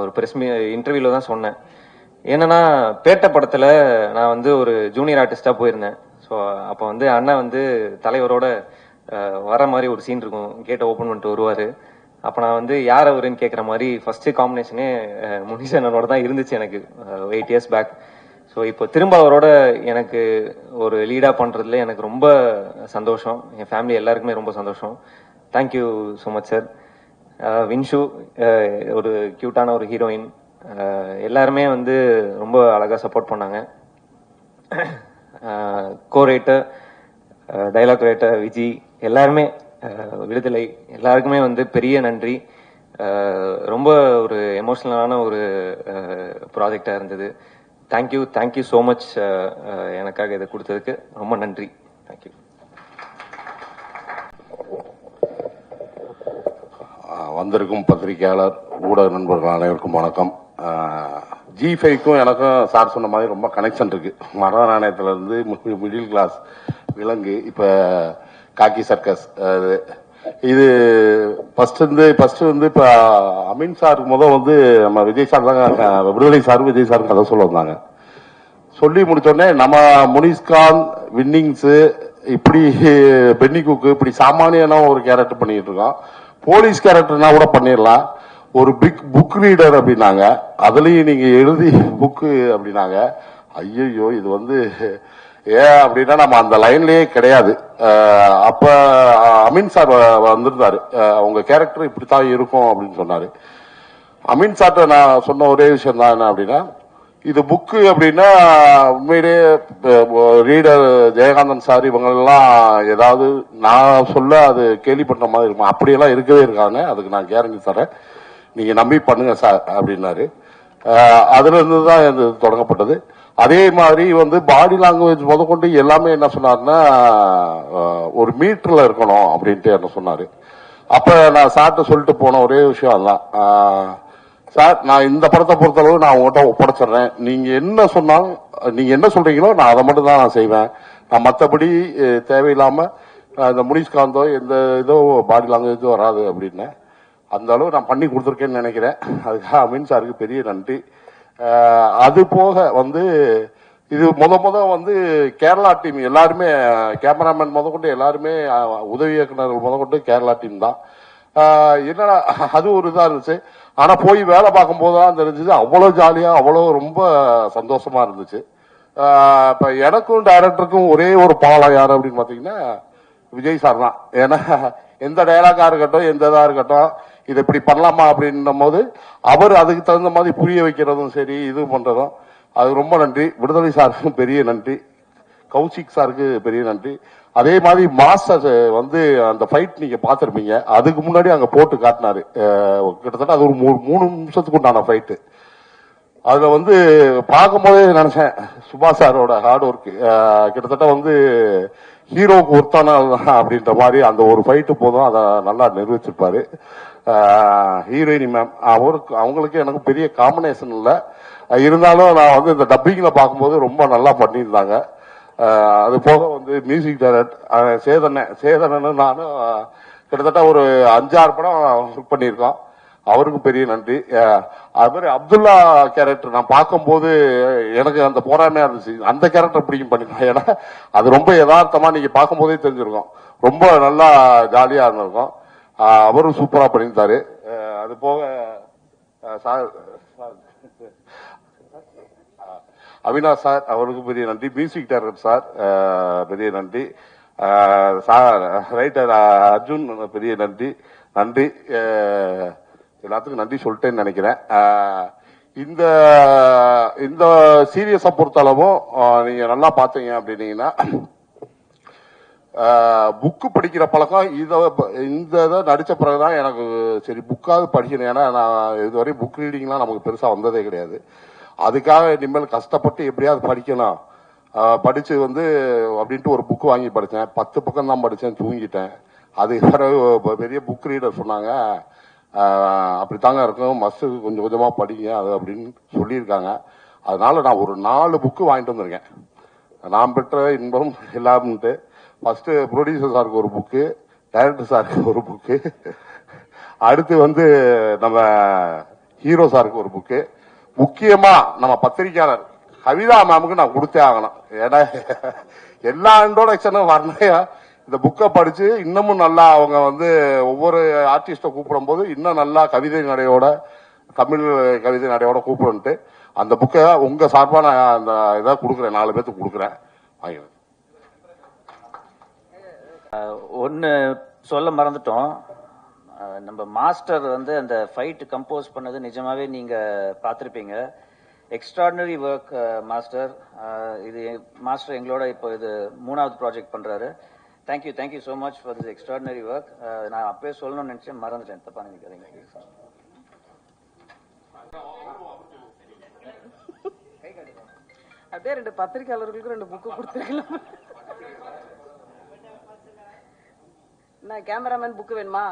ஒரு ப்ரெஸ் இன்டர்வியூவில் தான் சொன்னேன். என்னன்னா, பேட்ட படத்தில் நான் வந்து ஒரு ஜூனியர் ஆர்டிஸ்டாக போயிருந்தேன். ஸோ அப்போ வந்து அண்ணன் வந்து தலைவரோட வர மாதிரி ஒரு சீன் இருக்கும், கேட்டை ஓப்பன் பண்ணிட்டு வருவார். அப்போ நான் வந்து யார் அவருன்னு கேட்குற மாதிரி ஃபஸ்ட்டு காம்பினேஷனே முனிஷனோட தான் இருந்துச்சு எனக்கு 8 years பேக். ஸோ இப்போ திரும்ப அவரோட எனக்கு ஒரு லீடாக பண்ணுறதுல எனக்கு ரொம்ப சந்தோஷம். என் ஃபேமிலி எல்லாருக்குமே ரொம்ப சந்தோஷம். Thank you so much sir. Vinshu ஒரு க்யூட்டான ஒரு ஹீரோயின். எல்லாருமே வந்து ரொம்ப அழகாக சப்போர்ட் பண்ணாங்க. கோ ரைட்டர், டைலாக் ரைட்டர் விஜய், எல்லாருமே விடுதலை எல்லாருக்குமே வந்து பெரிய நன்றி. ரொம்ப ஒரு எமோஷ்னலான ஒரு ப்ராஜெக்டாக இருந்தது. தேங்க்யூ ஸோ மச் எனக்காக இதை கொடுத்ததுக்கு ரொம்ப நன்றி. தேங்க்யூ. வந்திருக்கும் பத்திரிகையாளர் ஊடக நண்பர்கள் அனைவருக்கும் வணக்கம். G5க்கும் எனக்கும் சார் சொன்ன மாதிரி ரொம்ப கனெக்ஷன் இருக்கு. மரண நாணயத்திலிருந்து மிடில் கிளாஸ் விலங்கு, இப்போ காக்கி சர்க்கஸ், இது ஃபர்ஸ்ட் வந்து இப்போ அமீன் சாருக்கு வந்து நம்ம விஜய் சார் தாங்க, விடுதலை சார் விஜய் சார் கதை சொல்ல வந்தாங்க. சொல்லி முடிச்சோடனே நம்ம முனிஸ்கான் வின்னிங்ஸு இப்படி பென்னி குக்கு இப்படி சாமானியான ஒரு கேரக்டர் பண்ணிட்டு இருக்கோம். போலீஸ் கேரக்டர்னா கூட பண்ணிடலாம். ஒரு பிக் புக் ரீடர் அப்படின்னாங்க, அதுலயும் நீங்க எழுதி புக்கு அப்படின்னாங்க. ஐயோ இது வந்து ஏன் அப்படின்னா நம்ம அந்த லைன்லயே கிடையாது. அப்ப அமீன் சார் வந்திருந்தாரு, உங்க கேரக்டர் இப்படித்தான் இருக்கும் அப்படின்னு சொன்னாரு. அமீன் சார்ட்ட நான் சொன்ன ஒரே விஷயம் தான் என்ன அப்படின்னா, இது புக்கு அப்படின்னா உண்மையிலேயே ரீடர் ஜெயகாந்தன் சார் இவங்கெல்லாம் ஏதாவது நான் சொல்ல அது கேள்விப்பட்ட மாதிரி இருக்கும். அப்படியெல்லாம் இருக்கவே இருக்காங்க, அதுக்கு நான் கேரண்டி தரேன், நீங்க நம்பி பண்ணுங்க சார் அப்படின்னாரு. அதுல இருந்து தான் இது தொடங்கப்பட்டது. அதே மாதிரி வந்து பாடி லாங்குவேஜ் முதற்கொண்டு எல்லாமே என்ன சொன்னாருன்னா, ஒரு மீட்டர்ல இருக்கணும் அப்படின்ட்டு என்ன சொன்னாரு. அப்ப நான் சார்ட்ட சொல்லிட்டு போன ஒரே விஷயம் அதுதான், சார் நான் இந்த படத்தை பொறுத்தளவு நான் உங்கள்கிட்ட ஒப்படைச்சிடுறேன், நீங்க என்ன சொன்னாலும் நீங்க என்ன சொல்றீங்களோ நான் அதை மட்டும் தான் நான் செய்வேன், நான் மற்றபடி தேவையில்லாம இந்த முனிஸ்காந்தோ எந்த இதோ பாடி லாங்குவேஜோ வராது அப்படின்னு. அந்த அளவு நான் பண்ணி கொடுத்துருக்கேன்னு நினைக்கிறேன். அதுக்காக அமீன் சாருக்கு பெரிய நன்றி. அது போக வந்து இது முத வந்து கேரளா டீம் எல்லாருமே, கேமராமேன் முதற்கொண்டு எல்லாருமே, உதவி இயக்குநர்கள் முதற்கொண்டு கேரளா டீம் தான். என்னடா அது ஒரு இதா இருந்துச்சு. ஆனா போய் வேலை பார்க்கும் போதுதான் தெரிஞ்சது அவ்வளவு ஜாலியா, அவ்வளவு ரொம்ப சந்தோஷமா இருந்துச்சு. இப்ப எனக்கும் டைரக்டருக்கும் ஒரே ஒரு பாலம் யாரு அப்படின்னு பாத்தீங்கன்னா விஜய் சார் தான். ஏன்னா எந்த டைலாக்கா இருக்கட்டும், எந்த இதா இருக்கட்டும், இதை இப்படி பண்ணலாமா அப்படின்னும் போது அவர் அதுக்கு தகுந்த மாதிரி புரிய வைக்கிறதும் சரி, இது பண்றதும், அது ரொம்ப நன்றி. விடுதலை சாருக்கும் பெரிய நன்றி, கௌசிக் சாருக்கு பெரிய நன்றி. அதே மாதிரி மாஸ்டர் வந்து அந்த ஃபைட் நீங்க பாத்திருப்பீங்க, அதுக்கு முன்னாடி அங்க போட்டு காட்டினாரு. கிட்டத்தட்ட அது ஒரு 3 நிமிஷத்துக்கு உண்டான ஃபைட்டு. அதுல வந்து பார்க்கும் போதே நினைச்சேன் சுபாஷ் சாரோட ஹார்ட் ஒர்க் கிட்டத்தட்ட வந்து ஹீரோக்கு ஒருத்தான அப்படின்ற மாதிரி அந்த ஒரு ஃபைட்டு போதும் அதை நல்லா நிரூபிச்சிருப்பாரு. ஹீரோயினி மேம் அவங்களுக்கு எனக்கு பெரிய காம்பினேஷன் இல்லை, இருந்தாலும் நான் வந்து இந்த டப்பிங்ல பார்க்கும்போது ரொம்ப நல்லா பண்ணியிருந்தாங்க. அது போக வந்து மியூசிக் டைரக்டர் சேதனன்னு நானும் கிட்டத்தட்ட ஒரு 5-6 படம் ஒர்க் பண்ணியிருக்கோம், அவருக்கும் பெரிய நன்றி. அது மாதிரி அப்துல்லா கேரக்டர் நான் பார்க்கும்போது எனக்கு அந்த போராமையா இருந்துச்சு, அந்த கேரக்டர் பிடிக்கும் பண்ணிக்கலாம். ஏன்னா அது ரொம்ப யதார்த்தமா நீங்க பார்க்கும்போதே தெரிஞ்சிருக்கும், ரொம்ப நல்லா ஜாலியா இருந்திருக்கும். அவரும் சூப்பரா பண்ணியிருந்தாரு. அது போக அவினாஷ் சார் அவருக்கு பெரிய நன்றி, மியூசிக் டைரக்டர் சார் பெரிய நன்றி, ரைட்டர் அர்ஜுன் பெரிய நன்றி. எல்லாத்துக்கும் நன்றி சொல்லிட்டேன்னு நினைக்கிறேன். இந்த இந்த சீரியஸா பொறுத்தளவும் நீங்க நல்லா பாத்தீங்க அப்படின்னீங்கன்னா, புக்கு படிக்கிற பழக்கம் இந்த இதை நடிச்ச பிறகுதான் எனக்கு சரி புக்காவது படிக்கணும். ஏன்னா நான் இதுவரை புக் ரீடிங்லாம் நமக்கு பெருசா வந்ததே கிடையாது. அதுக்காக இனிமேல் கஷ்டப்பட்டு எப்படியாவது படிக்கலாம் படிச்சு வந்து அப்படின்ட்டு ஒரு புக்கு வாங்கி படித்தேன். 10 பக்கம் தான் படித்தேன், தூங்கிட்டேன். அது பெரிய புக் ரீடர் சொன்னாங்க, அப்படித்தாங்க இருக்கும், மஸ்ட் கொஞ்சம் கொஞ்சமா படிங்க அது அப்படின்னு சொல்லியிருக்காங்க. அதனால நான் ஒரு 4 புக்கு வாங்கிட்டு வந்திருக்கேன். நான் பெற்ற இன்பம் எல்லாம்ட்டு ஃபர்ஸ்ட் ப்ரொடியூசர் சாருக்கு ஒரு புக்கு, டைரக்டர் சாருக்கு ஒரு புக்கு, அடுத்து வந்து நம்ம ஹீரோ சாருக்கு ஒரு புக்கு, முக்கியமா நம்ம பத்திரிகையாளர் கவிதா மேமுக்கு நான் கொடுத்தே ஆகணும். ஏன்னா எல்லா இன்ட்ரோடக்ஷனும் வரணும். இந்த புக்கை படிச்சு இன்னமும் நல்லா அவங்க வந்து ஒவ்வொரு ஆர்டிஸ்ட கூப்பிடும் போது இன்னும் நல்லா கவிதை நடையோட, தமிழ் கவிதை நடையோட கூப்பிடுன்ட்டு அந்த புக்கை உங்க சார்பா நான் அந்த இதை கொடுக்குறேன், 4 பேருக்கு கொடுக்குறேன். ஒன்று சொல்ல மறந்துட்டோம், நம்ம மாஸ்டர் வந்து அந்த ஃபைட் கம்போஸ் பண்ணது நிஜமாவே நீங்க பார்த்துருப்பீங்க. Extraordinary work master. இது மாஸ்டர் எங்களோட இப்போ இது 3வது ப்ராஜெக்ட் பண்ணுறாரு. Thank you so much for this extraordinary work. நான் அப்பவே சொல்லணும்னு நினச்சேன், மறந்துட்டேன், தப்பா நினைக்காதீங்க. அப்படியே 2 பத்திரிகையாளர்களுக்கு 2 புக்கு கொடுத்துருக்கலாம். நான் கேமராமேன் புக்கு வேணுமா?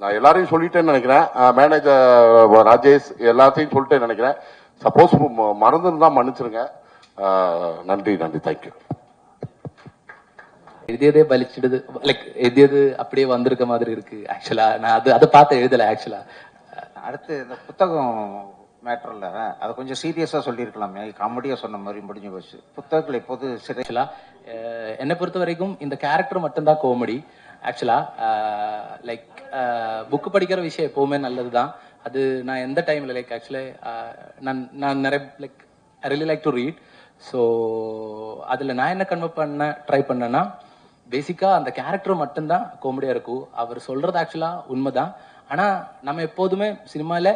நான் எல்லாரையும் சொல்லிட்டேன்னு நினைக்கிறேன். மேனேஜர் ராஜேஷ் எல்லாத்தையும் சொல்லிட்டேன்னு நினைக்கிறேன். சப்போஸ் மறந்துருந்தா மன்னிச்சிருங்க. நன்றி. தேங்க்யூ. எழுதியதே பலிச்சிடுது, லைக் எழுதியது அப்படியே வந்திருக்க மாதிரி இருக்கு. ஆக்சுவலா நான் அதை பார்த்து எழுதல. ஆக்சுவலா அடுத்து இந்த புத்தகம் மேட்டர்ல அதை கொஞ்சம் சீரியஸா சொல்லியிருக்கலாமே, காமெடியா சொன்ன மாதிரி முடிஞ்சு போச்சு. புத்தகங்கள் இப்போது ஆக்சுவலா என்னை பொறுத்த வரைக்கும் இந்த கேரக்டர் மட்டும்தான் காமெடி. ஆக்சுவலா லைக் புக்கு படிக்கிற விஷயம் எப்பவுமே நல்லதுதான். அது நான் எந்த டைம்ல லைக் ஆக்சுவலி நான் நிறைய like I really like to read. So அதில் நான் என்ன கன்வெர்ட் பண்ண ட்ரை பண்ணேன்னா, பேசிக்காக அந்த கேரக்டர் மட்டும்தான் காமெடியாக இருக்கும். அவர் சொல்கிறது ஆக்சுவலாக உண்மைதான். ஆனால் நம்ம எப்போதுமே சினிமாவில்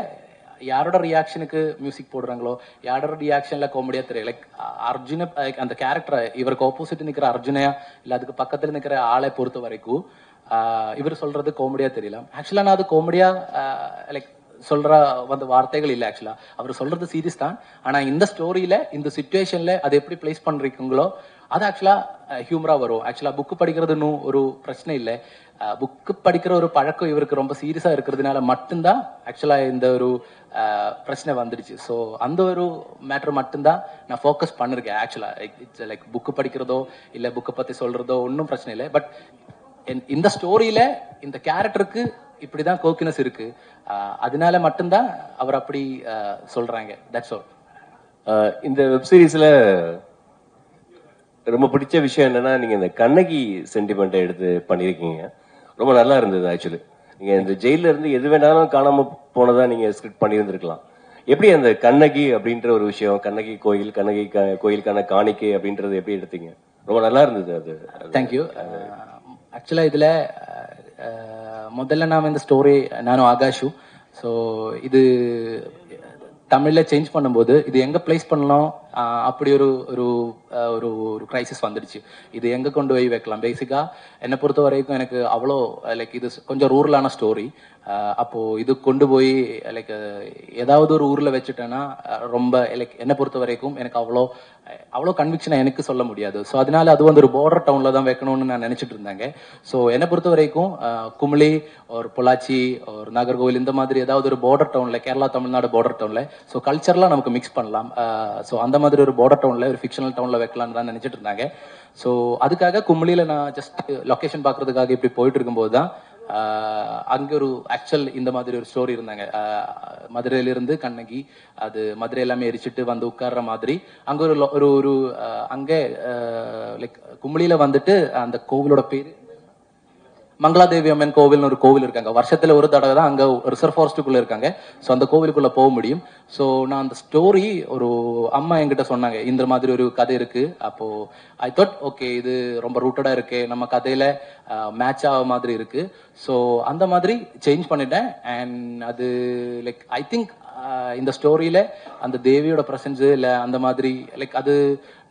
யாரோட ரியாக்ஷனுக்கு மியூசிக் போடுறாங்களோ, யாரோட ரியாக்ஷனில் காமெடியாக தெரியும். லைக் அர்ஜுன அந்த கேரக்டரை இவருக்கு ஆப்போசிட் நிற்கிற அர்ஜுனையா இல்லை அதுக்கு பக்கத்தில் நிற்கிற ஆளை பொறுத்த வரைக்கும் இவர் சொல்கிறது காமெடியாக தெரியலாம். ஆக்சுவலாக நான் அது காமெடியாக லைக் சொல்ற வந்த வார்த்தைகள் இல்லை. ஆக்சுவலா அவர் சொல்றது சீரியஸ் தான். ஆனா இந்த ஸ்டோரியில இந்த சிச்சுவேஷன்ல அதை எப்படி பிளேஸ் பண்றீங்களோ அது ஆக்சுவலா ஹியூமரா வரும். ஆக்சுவலா புக்கு படிக்கிறதுன்னு ஒரு பிரச்சனை இல்லை. புக்கு படிக்கிற ஒரு பழக்கம் இவருக்கு ரொம்ப சீரியஸா இருக்கிறதுனால மட்டும்தான் ஆக்சுவலா இந்த ஒரு பிரச்சனை வந்துடுச்சு. ஸோ அந்த ஒரு மேட்டர் மட்டும்தான் நான் ஃபோக்கஸ் பண்ணிருக்கேன். ஆக்சுவலா இட்ஸ் லைக் புக்கு படிக்கிறதோ இல்லை புக்கை பத்தி சொல்றதோ ஒன்றும் பிரச்சனை இல்லை. பட் இந்த ஸ்டோரியில இந்த கேரக்டருக்கு இப்படிதான் கோக்கினஸ் இருக்கு. அதனால மட்டும்தான் அவர் அப்படி சொல்றாங்க. That's all. இந்த வெப் சீரிஸ்ல ரொம்ப பிடிச்ச விஷயம் என்னன்னா, நீங்க இந்த கண்ணகி சென்டிமெண்ட்டை எடுத்து பண்ணிருக்கீங்க. ரொம்ப நல்லா இருந்தது. ஆக்சுவலி நீங்க இந்த ஜெயில இருந்து எது வேணாலும் காணாம போனதா நீங்க ஸ்கிரிப்ட் பண்ணியிருந்திருக்கலாம். எப்படி அந்த கண்ணகி அப்படின்ற ஒரு விஷயம், கண்ணகி கோயில், கண்ணகி கோயிலுக்கான காணிக்கை அப்படின்றது எப்படி எடுத்தீங்க? ரொம்ப நல்லா இருந்தது அது. தேங்க்யூ. ஆக்சுவலா இதுல முதல்ல நாம இந்த ஸ்டோரி நானும் ஆகாஷு. ஸோ இது தமிழ்ல சேஞ்ச் பண்ணும்போது இது எங்க பிளேஸ் பண்ணலாம் அப்படி ஒரு ஒரு ஒரு ஒரு கிரைசிஸ் வந்துடுச்சு. இது எங்க கொண்டு போய் வைக்கலாம்? பேசிக்கா என்னை பொறுத்த வரைக்கும் எனக்கு அவ்வளோ லைக் இது கொஞ்சம் ரூரலான ஸ்டோரி. அப்போ இது கொண்டு போய் லைக் ஏதாவது ஒரு ஊர்ல வச்சுட்டேன்னா ரொம்ப லைக் என்னை பொறுத்த வரைக்கும் எனக்கு அவ்வளோ கன்விக்ஷனை எனக்கு சொல்ல முடியாது. ஸோ அதனால அது வந்து ஒரு பார்டர் டவுன்ல தான் வைக்கணும்னு நான் நினைச்சிட்டு இருந்தாங்க. ஸோ என்னை பொறுத்த வரைக்கும் குமிளி ஒரு பொள்ளாச்சி ஒரு நாகர்கோவில் இந்த மாதிரி ஏதாவது ஒரு பார்டர் டவுன்ல, கேரளா தமிழ்நாடு பார்டர் டவுன்ல ஸோ கல்ச்சர்லாம் நமக்கு மிக்ஸ் பண்ணலாம். ஸோ அந்த மாதிரி ஒரு பார்டர் டவுன்ல ஒரு ஃபிக்ஷனல் டவுன்ல வைக்கலாம்னு தான் நினைச்சிட்டு இருந்தாங்க. ஸோ அதுக்காக குமிளியில நான் ஜஸ்ட் லொகேஷன் பார்க்கறதுக்காக இப்படி போயிட்டு இருக்கும்போது தான் அங்க ஒரு ஆக்சுவல் இந்த மாதிரி ஒரு ஸ்டோரி இருந்தாங்க. மதுரையில இருந்து கண்ணகி அது மதுரை எல்லாமே எரிச்சிட்டு வந்து உட்கார்ற மாதிரி அங்க ஒரு ஒரு அங்கே லைக் குமிளியில வந்துட்டு அந்த கோவிலோட பேரு மங்களாதேவி அம்மன் கோவில்னு ஒரு கோவில் இருக்காங்க. வருஷத்துல ஒரு தடவை தான் அங்க ரிசர்வ் ஃபாரஸ்ட்டுக்குள்ள இருக்காங்க. ஸோ அந்த கோவிலுக்குள்ள போக முடியும். ஸோ நான் அந்த ஸ்டோரி ஒரு அம்மா என்கிட்ட சொன்னாங்க, இந்த மாதிரி ஒரு கதை இருக்கு. அப்போ ஐ தாட் ஓகே இது ரொம்ப ரூட்டடா இருக்கு, நம்ம கதையில மேட்ச் ஆக மாதிரி இருக்கு. ஸோ அந்த மாதிரி சேஞ்ச் பண்ணிட்டேன். அண்ட் அது லைக் ஐ திங்க் இந்த ஸ்டோரியில அந்த தேவியோட பிரசன்ஸ் இல்ல அந்த மாதிரி லைக் அது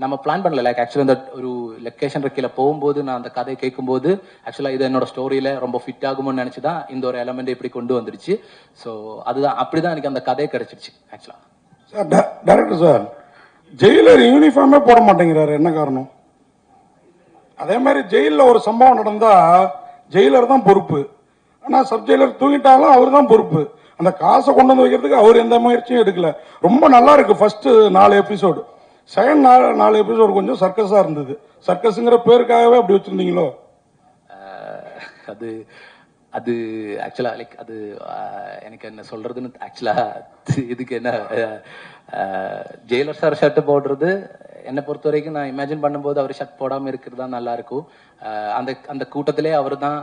நம்ம பிளான் பண்ணல. லைக் ஆக்சுவலி அந்த ஒரு லொகேஷன் இருக்கையில போகும்போது நான் அந்த கதையை கேட்கும்போது ஆக்சுவலா இது என்னோட ஸ்டோரியில ரொம்ப ஃபிட் ஆகும்னு நினைச்சுதான் இந்த ஒரு எலமெண்ட் இப்படி கொண்டு வந்துருச்சு. ஸோ அதுதான் அப்படிதான் எனக்கு அந்த கதையை கிடைச்சிருச்சு. ஆக்சுவலா சார் டைரக்டர் சார் ஜெயிலர் யூனிஃபார்மே போட மாட்டேங்கிறாரு, என்ன காரணம்? அதே மாதிரி ஜெயில ஒரு சம்பவம் நடந்தா ஜெயிலர் தான் பொறுப்பு, ஆனா சப் ஜெயிலர் தூங்கிட்டாலும் அவர் தான் பொறுப்பு. அந்த காசை கொண்டு வந்து வைக்கிறதுக்கு அவர் எந்த முயற்சியும் எடுக்கல. ரொம்ப நல்லா இருக்கு ஃபர்ஸ்ட் 4 எபிசோடு. செகண்ட் 4 எபிசோடு கொஞ்சம் சர்க்கஸா இருந்தது. சர்க்கஸ்ங்கிற பேருக்காகவே அப்படி வச்சிருந்தீங்களோ? அது அது ஆக்சுவலா லைக் அது எனக்கு என்ன சொல்றதுன்னு ஆக்சுவலா இதுக்கு என்ன ஜெயிலர் சார் ஷர்ட் போடுறது என்னை பொறுத்த வரைக்கும் நான் இமேஜின் பண்ணும்போது அவர் ஷர்ட் போடாமல் இருக்கிறது தான் நல்லா இருக்கும். அந்த கூட்டத்திலே அவர் தான்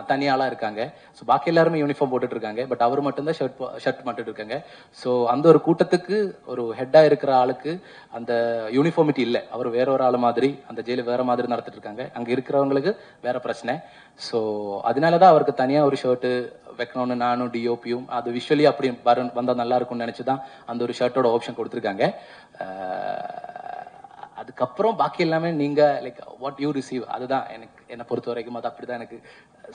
தனியாளா இருக்காங்க. ஸோ பாக்கி எல்லாருமே யூனிஃபார்ம் போட்டுட்டு இருக்காங்க. பட் அவர் மட்டும்தான் ஷர்ட் மட்டும் இருக்காங்க. ஸோ அந்த ஒரு கூட்டத்துக்கு ஒரு ஹெட்டா இருக்கிற ஆளுக்கு அந்த யூனிஃபார்மிட்டி இல்லை. அவர் வேற ஒரு ஆள் மாதிரி அந்த ஜெயில வேற மாதிரி நடத்திட்டு இருக்காங்க. அங்க இருக்கிறவங்களுக்கு வேற பிரச்சனை. ஸோ அதனாலதான் அவருக்கு தனியா ஒரு ஷர்ட் வைக்கணும்னு நானும் டிஓபியும் அது விஷுவலி அப்படி வந்தா நல்லா இருக்கும்னு நினைச்சுதான் அந்த ஒரு ஷர்ட்டோட ஆப்ஷன் கொடுத்துருக்காங்க. அதுக்கப்புறம் பாக்கி எல்லாமே நீங்க லைக் வாட் யூ ரிசீவ் அதுதான் எனக்கு என்னை பொறுத்த வரைக்கும் அது அப்படிதான் எனக்கு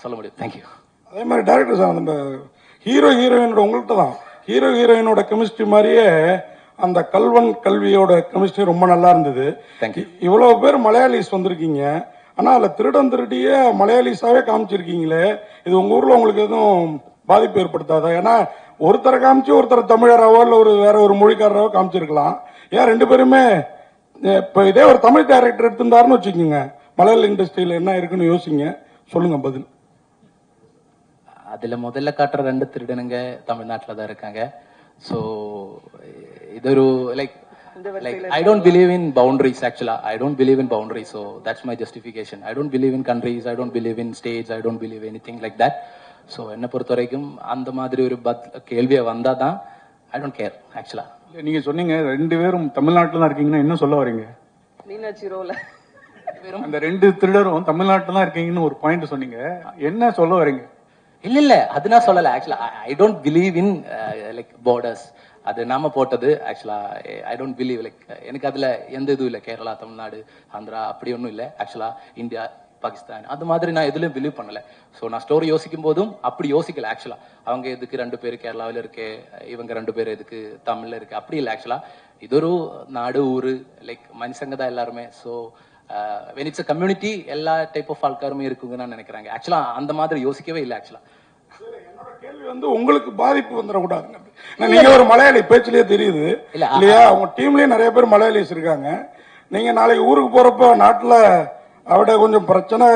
சொல்ல முடியும். தேங்க்யூ. அதே மாதிரி டேரக்டர் சார் நம்ம ஹீரோ ஹீரோயினோட உங்கள்கிட்ட தான் ஹீரோ ஹீரோயினோட கெமிஸ்ட்ரி மாதிரியே அந்த கல்வன் கல்வியோட கெமிஸ்ட்ரி ரொம்ப நல்லா இருந்தது. இவ்வளவு பேர் மலையாளிஸ் வந்திருக்கீங்க, ஆனா அதுல திருடன் திருடிய மலையாளிஸாவே காமிச்சிருக்கீங்களே, இது உங்க ஊர்ல உங்களுக்கு எதுவும் பாதிப்பு ஏற்படுத்தாதா? ஏன்னா ஒருத்தரை காமிச்சு ஒருத்தர் தமிழராவோ இல்ல ஒரு வேற ஒரு மொழிக்காரராவோ காமிச்சிருக்கலாம். ஏன் ரெண்டு பேருமே இப்ப இதே ஒரு தமிழ் டைரக்டர் எடுத்திருந்தாருன்னு வச்சுக்கோங்க, மலையாள இண்டஸ்ட்ரியில என்ன இருக்குன்னு யோசிங்க, சொல்லுங்க பதில். அதுல முதல்ல காட்டுற 2 திருடனுங்க தமிழ்நாட்டில தான் இருக்காங்க. ஸோ இது ஒரு like I don't believe in boundaries actually. I don't believe in boundaries. So that's my justification. I don't believe in countries. I don't believe in states. I don't believe anything like that. So என்ன பொறுத்த வரைக்கும் அந்த மாதிரி ஒரு கேள்வியை வந்தாதான் I don't care actually. நீங்க சொன்னீங்க 2 பேரும் தமிழ்நாட்டில் தான் இருக்கீங்கன்னா என்ன சொல்ல வரீங்க? மீனாட்சி ரோல அந்த 2 திருடரும் தமிழ்நாட்டில் தான் இருக்கீங்கன்னு ஒரு பாயிண்ட் சொன்னீங்க, என்ன சொல்ல வரீங்க? இல்ல அது நான் சொல்லல. ஆக்சுவலா I don't believe in like borders. அது நாம போட்டது. ஆக்சுவலா ஐ டோன்ட் பிலீவ் லைக் எனக்கு அதுல எந்த இதுவும் இல்லை. கேரளா, தமிழ்நாடு, ஆந்திரா அப்படி ஒன்றும் இல்லை. ஆக்சுவலா இந்தியா, பாகிஸ்தான் அது மாதிரி நான் எதுலையும் பிலீவ் பண்ணல. ஸோ நான் ஸ்டோரி யோசிக்கும் போதும் அப்படி யோசிக்கல. ஆக்சுவலா அவங்க எதுக்கு 2 பேர் கேரளாவில் இருக்கு, இவங்க 2 பேர் எதுக்கு தமிழ்ல இருக்கு, அப்படி இல்லை. ஆக்சுவலா இது ஒரு நாடு, ஊரு, லைக் மனுஷங்க தான் எல்லாருமே. So when it's a community எல்லா டைப் ஆஃப் ஆட்காருமே இருக்குங்க நான் நினைக்கிறாங்க. ஆக்சுவலா அந்த மாதிரி யோசிக்கவே இல்லை. ஆக்சுவலா கேள்வி வந்து உங்களுக்கு பாதிப்பு வந்துடக்கூடாது. நீங்க ஒரு மலையாளி பேச்சிலேயே தெரியுது இல்லையா? உங்க டீம்லயே நிறைய பேர் மலையாளிஸ் இருக்காங்க. நீங்க நாளைக்கு ஊருக்கு போறப்ப நாட்டுல அவட கொஞ்சம் பிரச்சனை,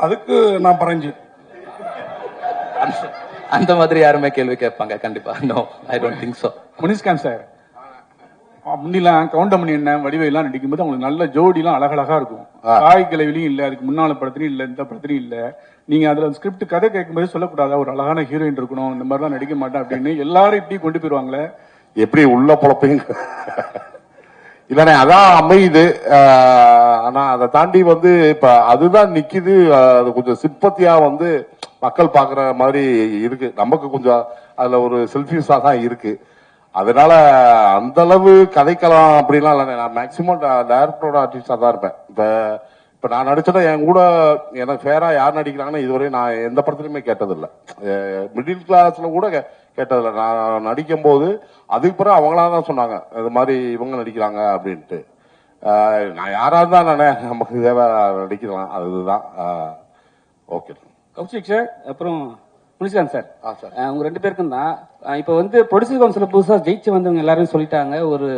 அதுக்கு நான் பறஞ்சு அந்த மாதிரி யாருமே கேள்வி கேட்பாங்க கண்டிப்பா? No, I don't think so. Munishkanth sir முன்னிலாம் கவுண்டமணி என்ன வடிவையெல்லாம் நடிக்கும்போது அவங்களுக்கு நல்ல ஜோடிலாம் அழகழகா இருக்கும். தாய் கிழவிலையும் இல்லை, அதுக்கு முன்னால படத்துலையும் இல்லை, இந்த படத்துலையும் இல்லை. நீங்க அதுல ஸ்கிரிப்ட் கதை கேட்கும்போது சொல்லக்கூடாதா ஒரு அழகான ஹீரோயின் இருக்கணும், இந்த மாதிரிலாம் நடிக்க மாட்டேன் அப்படின்னு எல்லாரும் இப்படி கொண்டு போயிருவாங்களே, எப்படி உள்ள பொழப்பையும் இல்லண்ணே அதான் அமையுது. ஆனா அதை தாண்டி வந்து இப்ப அதுதான் நிக்குது. அது கொஞ்சம் சிம்பத்தியா வந்து மக்கள் பாக்குற மாதிரி இருக்கு. நமக்கு கொஞ்சம் அதுல ஒரு செல்ஃபியூஸா தான் இருக்கு. அதனால அந்த அளவு கதைக்கலாம் அப்படிலாம் இல்லை. நான் மேக்சிமம் டைரக்டரோட ஆர்டிஸ்டா தான் இருப்பேன். இப்ப நான் நடிச்சதை என் கூட எனக்கு ஃபேரா யார் நடிக்கிறாங்கன்னு இதுவரை நான் எந்த படத்துலயுமே கேட்டதில்லை. மிடில் கிளாஸ்ல கூட கேட்டதில்லை. நான் நடிக்கும் போது அதுக்கு பிறகு அவங்களா தான் சொன்னாங்க இது மாதிரி இவங்க நடிக்கிறாங்க அப்படின்ட்டு. நான் யாரா இருந்தா நானே நமக்கு தேவை நடிக்கலாம், அதுதான். ஓகே கௌஷிக் சார், அப்புறம் முனிஷ்காந்த் சார், உங்க 2 பேருக்கும் தான் இப்போ வந்து ப்ரொடியூசர் கவுன்சில் புதுசாக ஜெயிச்சு வந்தவங்க எல்லாரும் சொல்லிட்டாங்க, ஒரு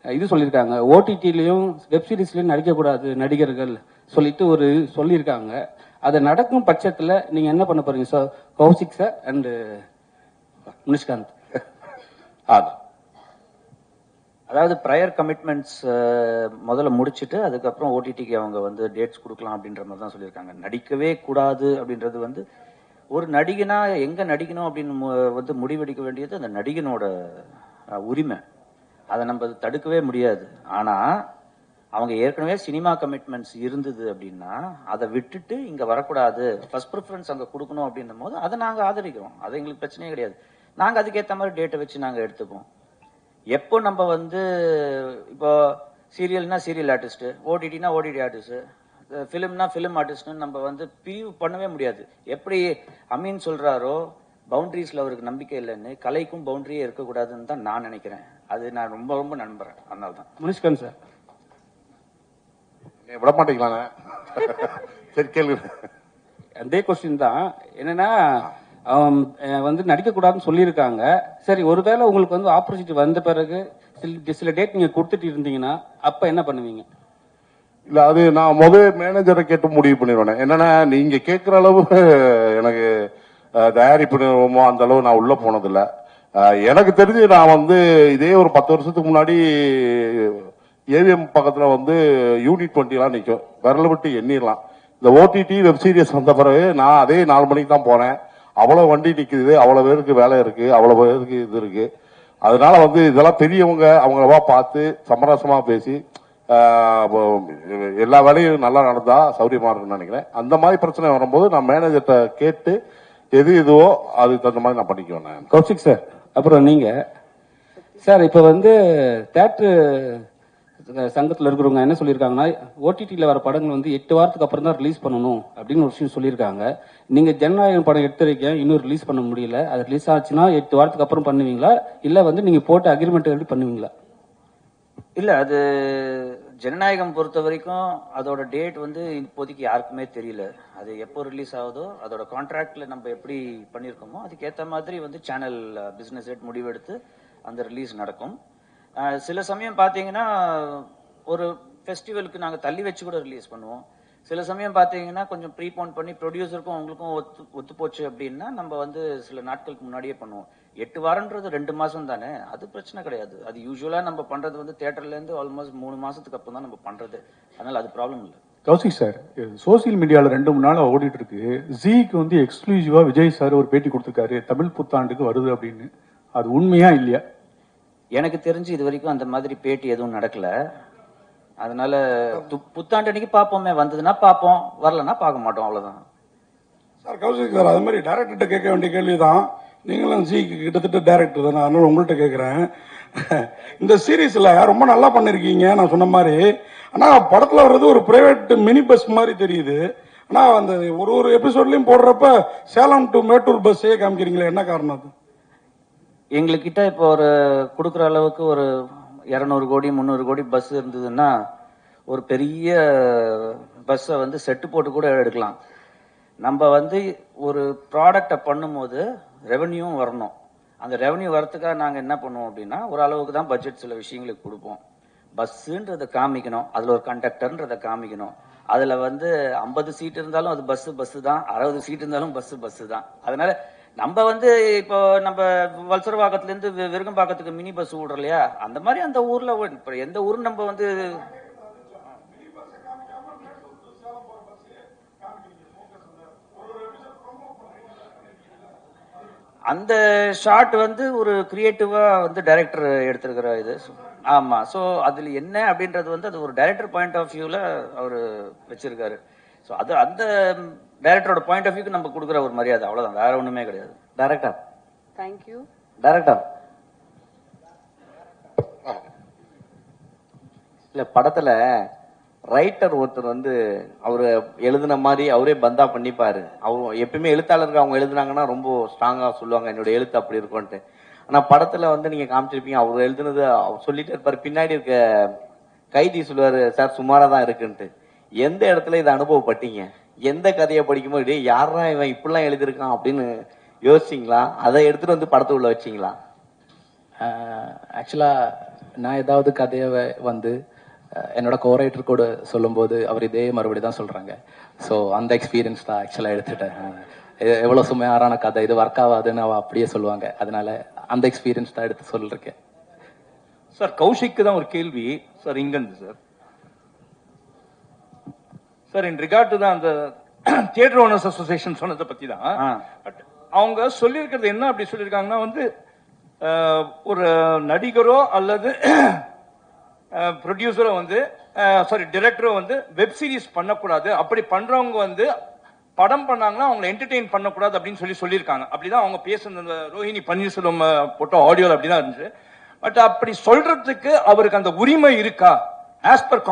இது சொல்லியிருக்காங்க, ஓடிடிலையும் வெப் சீரிஸ்லையும் நடிக்கக்கூடாது நடிகர்கள் சொல்லிட்டு ஒரு சொல்லியிருக்காங்க. அது நடக்கும் பட்சத்தில் நீங்க என்ன பண்ண போறீங்க sir, Kaushik sir and Munishkanth? அதாவது ப்ரையர் கமிட்மெண்ட்ஸ் முதல்ல முடிச்சுட்டு அதுக்கப்புறம் ஓடிடிக்கு அவங்க வந்து டேட்ஸ் கொடுக்கலாம் அப்படின்ற மாதிரி தான் சொல்லியிருக்காங்க. நடிக்கவே கூடாது அப்படின்றது வந்து ஒரு நடிகனா எங்க நடிக்கணும் அப்படின்னு வந்து முடிவெடுக்க வேண்டியது அந்த நடிகனோட உரிமை. அதை நம்ம தடுக்கவே முடியாது. ஆனா அவங்க ஏற்கனவே சினிமா கமிட்மெண்ட்ஸ் இருந்தது அப்படின்னா அதை விட்டுட்டு இங்க வரக்கூடாது, ஃபர்ஸ்ட் ப்ரிஃபரன்ஸ் அங்க கொடுக்கணும் அப்படின்னும் போது அதை நாங்க ஆதரிக்கிறோம். அது எங்களுக்கு பிரச்சனையே கிடையாது. நாங்க அதுக்கேற்ற மாதிரி டேட்டை வச்சு நாங்க எடுத்துப்போம். எப்போ நம்ம வந்து இப்போ சீரியல்னா சீரியல் ஆர்டிஸ்ட், ஓடிடினா ஓடிடி ஆர்டிஸ்ட், ஃபிலிம்னா ஃபிலிம் ஆர்டிஸ்ட்னு நம்ம வந்து பிரிவு பண்ணவே முடியாது. எப்படி அமீன் சொல்றாரோ பவுண்டரிஸ்ல அவருக்கு நம்பிக்கை இல்லைன்னு, கலைக்கும் பவுண்டரியே இருக்கக்கூடாதுன்னு தான் நான் நினைக்கிறேன். அது நான் ரொம்ப ரொம்ப நம்புறேன். அதனால தான். முனிஷ்காந்த் சார் விட மாட்டீங்களா? சரி கேள்வி. அதே கொஸ்டின் தான். என்னன்னா வந்து நடிக்கக்கூடாதுன்னு சொல்லியிருக்காங்க. சரி, ஒருவேளை உங்களுக்கு வந்து ஆப்பர்ச்சுனிட்டி வந்த பிறகு சில டேட் நீங்க கொடுத்துட்டு இருந்தீங்கன்னா அப்ப என்ன பண்ணுவீங்க? இல்ல அது நான் மேனேஜரை கேட்டு முடிவு பண்ணிடுவேன். என்னன்னா நீங்க கேட்கிற அளவு எனக்கு தயாரிப்பு நிறுவனமோ அந்த அளவு நான் உள்ள போனதில்லை. எனக்கு தெரிஞ்சு நான் வந்து இதே ஒரு 10 வருஷத்துக்கு முன்னாடி ஏவிஎம் பக்கத்துல வந்து யூனிட் 20 நிற்கும், விரல விட்டு எண்ணிடலாம். இந்த ஓடிடி வெப் சீரிஸ் வந்த பிறகு நான் அதே 4 மணிக்கு தான் போனேன். அவ்வளவு வண்டி நிக்குது, அவ்வளவு பேருக்கு வேலை இருக்கு, அவ்வளவு பேருக்கு இது இருக்கு. அதனால வந்து இதெல்லாம் பெரியவங்க அவங்களவா பார்த்து சமரசமா பேசி எல்லா வேலையும் நல்லா நடந்தா சௌரியமா இருக்குன்னு நினைக்கிறேன். அந்த மாதிரி பிரச்சனை வரும்போது நான் மேனேஜர்கிட்ட கேட்டு எது இதுவோ அதுக்கு தகுந்த மாதிரி நான் பண்ணிக்குவேன். கௌஷிக் சார், அப்புறம் நீங்க சார் இப்ப வந்து தியேட்டர் சங்கத்தில் இருக்கிறவங்க என்ன சொல்லியிருக்காங்கன்னா, ஓடிடியில் வர படங்கள் வந்து 8 வாரத்துக்கு அப்புறம் தான் ரிலீஸ் பண்ணணும் அப்படின்னு ஒரு விஷயம் சொல்லியிருக்காங்க. நீங்க ஜனநாயகம் படம் எடுத்திருக்கீங்க, இன்னும் ரிலீஸ் பண்ண முடியல. அது ரிலீஸ் ஆச்சுன்னா 8 வாரத்துக்கு அப்புறம் பண்ணுவீங்களா, இல்ல வந்து நீங்க போட்ட அக்ரிமெண்ட் எப்படி பண்ணுவீங்களா? இல்ல, அது ஜனநாயகம் பொறுத்த வரைக்கும் அதோட டேட் வந்து இப்போதைக்கு யாருக்குமே தெரியல. அது எப்போ ரிலீஸ் ஆகுதோ அதோட கான்ட்ராக்ட்ல நம்ம எப்படி பண்ணியிருக்கோமோ அதுக்கேற்ற மாதிரி வந்து சேனல் பிசினஸ் ஹெட் முடிவெடுத்து அந்த ரிலீஸ் நடக்கும். சில சமயம் பார்த்தீங்கன்னா ஒரு ஃபெஸ்டிவலுக்கு நாங்கள் தள்ளி வச்சு கூட ரிலீஸ் பண்ணுவோம். சில சமயம் பார்த்தீங்கன்னா கொஞ்சம் ப்ரீபோன் பண்ணி ப்ரொடியூசருக்கும் அவங்களுக்கும் ஒத்து போச்சு அப்படின்னா நம்ம வந்து சில நாட்களுக்கு முன்னாடியே பண்ணுவோம். 8 வாரம்ன்றது 2 மாசம் தானே, அது பிரச்சனை கிடையாது. அது யூஸ்வலா நம்ம பண்றது வந்து தியேட்டர்ல இருந்து ஆல்மோஸ்ட் 3 மாசத்துக்கு அப்புறம் தான் நம்ம பண்றது, அதனால அது ப்ராப்ளம் இல்லை. கௌசிக் சார், சோசியல் மீடியாவில் 2-3 நாள் ஓடிட்டு இருக்கு. ஜீக்கு வந்து எக்ஸ்க்ளூசிவா விஜய் சார் ஒரு பேட்டி கொடுத்துருக்காரு, தமிழ் புத்தாண்டுக்கு வருது அப்படின்னு. அது உண்மையா இல்லையா? எனக்கு தெரிஞ்சு இது வரைக்கும் அந்த மாதிரி பேட்டி எதுவும் நடக்கல. அதனால புத்தாண்டு அன்னைக்கு பார்ப்போமே, வந்ததுன்னா பார்ப்போம், வரலன்னா பார்க்க மாட்டோம், அவ்வளவுதான். சார் கௌசிக் சார், அது மாதிரி டைரக்டர்கிட்ட கேட்க வேண்டிய கேள்விதான். நீங்களும் ஜிக்கு கிட்டத்தட்ட டைரக்டர் தானே, அதனால உங்கள்கிட்ட கேட்குறேன். இந்த சீரீஸ்ல ரொம்ப நல்லா பண்ணிருக்கீங்க நான் சொன்ன மாதிரி. ஆனா படத்துல வர்றது ஒரு பிரைவேட் மினி பஸ் மாதிரி தெரியுது. ஆனா அந்த ஒரு எபிசோட்லயும் போடுறப்ப சேலம் டு மேட்டூர் பஸ்ஸே காமிக்கிறீங்களே, என்ன காரணம் அது? எங்ககிட்ட இப்போ ஒரு கொடுக்குற அளவுக்கு ஒரு 200 கோடி 300 கோடி பஸ் இருந்ததுன்னா ஒரு பெரிய பஸ்ஸை வந்து செட்டு போட்டு கூட எடுக்கலாம். நம்ம வந்து ஒரு ப்ராடக்டை பண்ணும்போது ரெவன்யூவும் வரணும். அந்த ரெவன்யூ வரத்துக்காக நாங்கள் என்ன பண்ணுவோம் அப்படின்னா ஒரு அளவுக்கு தான் பட்ஜெட் சில விஷயங்களுக்கு கொடுப்போம். பஸ்ஸுன்றதை காமிக்கணும், அதில் ஒரு கண்டக்டர்ன்றதை காமிக்கணும். அதில் வந்து 50 சீட் இருந்தாலும் அது பஸ்ஸு தான், 60 சீட் இருந்தாலும் பஸ்ஸு தான். அதனால நம்ம வந்து இப்போ நம்ம வல்சரவாக்கத்துலேருந்து விருகம்பாக்கத்துக்கு மினி பஸ் விடுறோம் இல்லையா, அந்த மாதிரி அந்த ஊரில் இப்போ எந்த ஊரும் நம்ம வந்து அந்த ஷாட் வந்து ஒரு கிரியேட்டிவா வந்து டைரக்டர் எடுத்திருக்கிற இது. ஆமா, ஸோ அதுல என்ன அப்படின்றது வந்து அது ஒரு டைரக்டர் பாயிண்ட் ஆஃப் வியூல அவர் வச்சிருக்காரு. ஸோ அது அந்த டைரக்டரோட பாயிண்ட் ஆஃப் வியூக்கு நம்ம கொடுக்குற ஒரு மரியாதை, அவ்வளவுதான், வேற ஒண்ணுமே கிடையாது. Director thank you. டைரக்டர் இல்ல, படத்துல ரைட்டர் ஒருத்தர் வந்து அவரு எழுதின மாதிரி அவரே பந்தா பண்ணிப்பாரு. அவர் எப்பயுமே எழுத்தாளருக்கு அவங்க எழுதுனாங்கன்னா ரொம்ப ஸ்ட்ராங்கா சொல்லுவாங்க, என்னோட எழுத்து அப்படி இருக்கும்ட்டு. ஆனா படத்துல வந்து நீங்க காமிச்சிருப்பீங்க, அவர் எழுதுனது அவர் சொல்லிட்டு இருப்பாரு, பின்னாடி இருக்க கைதி சொல்லுவாரு, சார் சுமாரா தான் இருக்குன்ட்டு. எந்த இடத்துல இதை அனுபவப்பட்டீங்க? எந்த கதையை படிக்கும்போது யாரா இவன் இப்படிலாம் எழுதியிருக்கான் அப்படின்னு யோசிச்சிங்களா? அதை எடுத்துட்டு வந்து படத்துக்குள்ள வச்சிங்களா? ஆக்சுவலா நான் ஏதாவது கதையை வந்து என்னோட கோரைட்டர் கூட சொல்லும்போது அவர் இதே மறுபடி தான் சொல்றாங்க. ஸோ அந்த எக்ஸ்பீரியன்ஸ் தான் ஆக்சுவலாக எடுத்துட்டேன். எவ்வளோ சுமையாரான கதை, இது ஒர்க் ஆகாதுன்னு அவ அப்படியே சொல்லுவாங்க. அதனால அந்த எக்ஸ்பீரியன்ஸ் தான் எடுத்து சொல்லிருக்கேன். சார் கௌஷிக்கு தான் ஒரு கேள்வி சார் இங்கிருந்து sir. Sir in regard to தான் அந்த தியேட்டர் ஓனர்ஸ் அசோசியேஷன் சொன்னதை பத்தி தான். அவங்க சொல்லியிருக்கிறது என்ன அப்படி சொல்லியிருக்காங்கன்னா வந்து ஒரு நடிகரோ அல்லது ப்ரொடியூசரோ வந்து டைரக்டரோ வந்து வெப் சீரிஸ் பண்ணக்கூடாது, அப்படி பண்றவங்க வந்து படம் பண்ணாங்கன்னா அவங்களை என்டர்டெயின் பண்ணக்கூடாது அப்படின்னு சொல்லியிருக்காங்க. அப்படிதான் அவங்க பேசுன ரோஹிணி பன்னீர்செல்வம் போட்ட ஆடியோல அப்படிதான் இருந்துச்சு. பட் அப்படி சொல்றதுக்கு அவருக்கு அந்த உரிமை இருக்கா? As per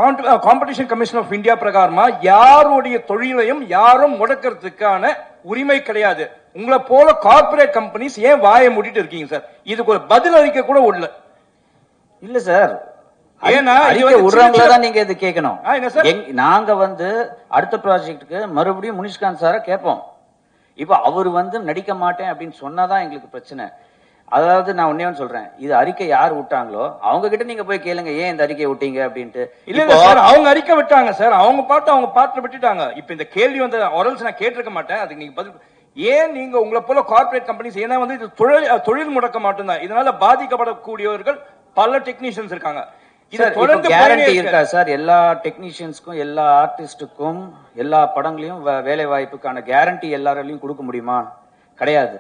competition commission of India பிரகாரமா யாருடைய தொழிலையும் யாரும் முடக்கிறதுக்கான உரிமை கிடையாது. உங்களை போல கார்பரேட் கம்பெனிஸ் ஏன் வாயை மூடிட்டு இருக்கீங்க சார்? இதுக்கு ஒரு பதில் அளிக்க கூட உள்ள இல்ல சார். ஏன்னா விடுறவங்களதான் நீங்க இது கேட்கணும். நாங்க வந்து அடுத்த ப்ராஜெக்டுக்கு மறுபடியும் முனிஷ்காந்த் சார கேட்போம். இப்ப அவர் வந்து நடிக்க மாட்டேன் அப்படின்னு சொன்னாதான் எங்களுக்கு பிரச்சனை. அதாவது நான் ஒன்னே சொல்றேன், இது அறிக்கை யார் விட்டாங்களோ அவங்க கிட்ட நீங்க போய் கேளுங்க, ஏன் இந்த அறிக்கை விட்டீங்க அப்படின்ட்டு. இல்ல சார், அவங்க அறிக்கை விட்டாங்க சார், அவங்க பாட்டு விட்டுட்டாங்க. இப்ப இந்த கேள்வி வந்து ஒரல்ஸ் நான் கேட்டிருக்க மாட்டேன், அதுக்கு நீங்க பதில். ஏன் நீங்க உங்களை போல கார்ப்பரேட் கம்பெனிஸ், ஏன்னா வந்து இது தொழில் முடக்க மட்டும்தான், இதனால பாதிக்கப்படக்கூடியவர்கள் பல டெக்னீஷியன்ஸ் இருக்காங்க. கேரண்டி இருக்கா சார் எல்லா டெக்னீஷியன்ஸ்க்கும், எல்லா ஆர்டிஸ்டுக்கும், எல்லா படங்களையும் வேலை வாய்ப்புக்கான கேரண்டி எல்லாராலையும் கொடுக்க முடியுமா? கிடையாது.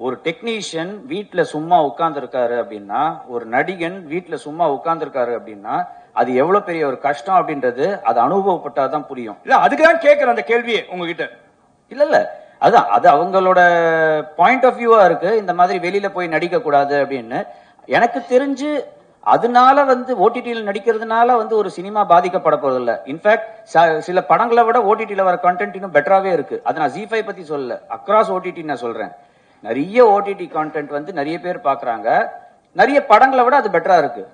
ஒரு டெக்னீஷியன் வீட்டுல சும்மா உட்கார்ந்து இருக்காரு அப்படின்னா, ஒரு நடிகன் வீட்டுல சும்மா உட்கார்ந்து இருக்காரு அப்படின்னா அது எவ்வளவு பெரிய ஒரு கஷ்டம் அப்படின்றது அது அனுபவப்பட்டாதான் புரியும். இல்ல அதுக்குதான் கேட்கிறேன் அந்த கேள்வியே உங்ககிட்ட. இல்ல அதான் அது அவங்களோட பாயிண்ட் ஆஃப் வியூவா இருக்கு. இந்த மாதிரி வெளியில போய் நடிக்க கூடாது அப்படின்னு எனக்கு தெரிஞ்சு அதனால வந்து ஓடிடியில் நடிக்கிறதுனால வந்து ஒரு சினிமா பாதிக்கப்பட போறது இல்ல. இன்ஃபேக்ட் சில படங்களை விட ஓடிடியில வர கண்டென்ட் இன்னும் பெட்டராவே இருக்கு. அது நான் ZEE5 பத்தி சொல்லல, அக்ராஸ் ஓடிடி நான் சொல்றேன். நிறைய ஓடிடி கான்டென்ட் வந்து நிறைய பேர் பாக்குறாங்க, நிறைய படங்களை விட அது பெட்டரா இருக்கு.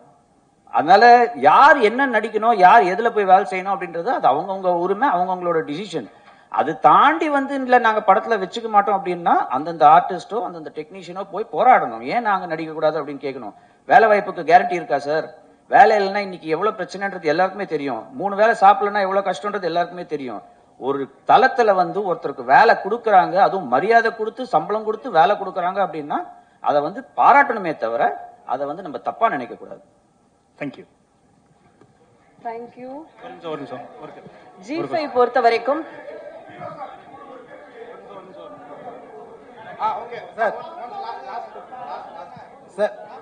அதனால யார் என்ன நடிக்கணும், யார் எதுல போய் வேலை செய்யணும் அப்படின்றது அது அவங்கவுங்க உரிமை, அவங்கவுங்களோட டிசிஷன். அது தாண்டி வந்து இல்ல நாங்க படத்துல வச்சுக்க மாட்டோம் அப்படின்னா அந்தந்த ஆர்டிஸ்டோ அந்தந்த டெக்னீஷியனோ போய் போராடணும். ஏன் நாங்க நடிக்க கூடாது அப்படின்னு கேட்கணும். வேலை வாய்ப்புக்கு கேரண்டி இருக்கா சார்? வேலை இல்லைன்னா இன்னைக்கு எவ்வளவு பிரச்சனைன்றது எல்லாருக்குமே தெரியும். 3 வேளை சாப்பிடலன்னா எவ்வளவு கஷ்டம்ன்றது எல்லாருக்குமே தெரியும். ஒரு தளத்துல வந்து ஒருத்தருக்கு வேலை கொடுக்கறாங்க, அதுவும் மரியாதை கொடுத்து சம்பளம் கொடுத்து வேலை கொடுக்கறாங்க அப்படின்னா அதை வந்து பாராட்டணுமே தவிர அதை வந்து நம்ம தப்பா நினைக்க கூடாது. தேங்க்யூ. தேங்க்யூ. ZEE5 பொறுத்த வரைக்கும்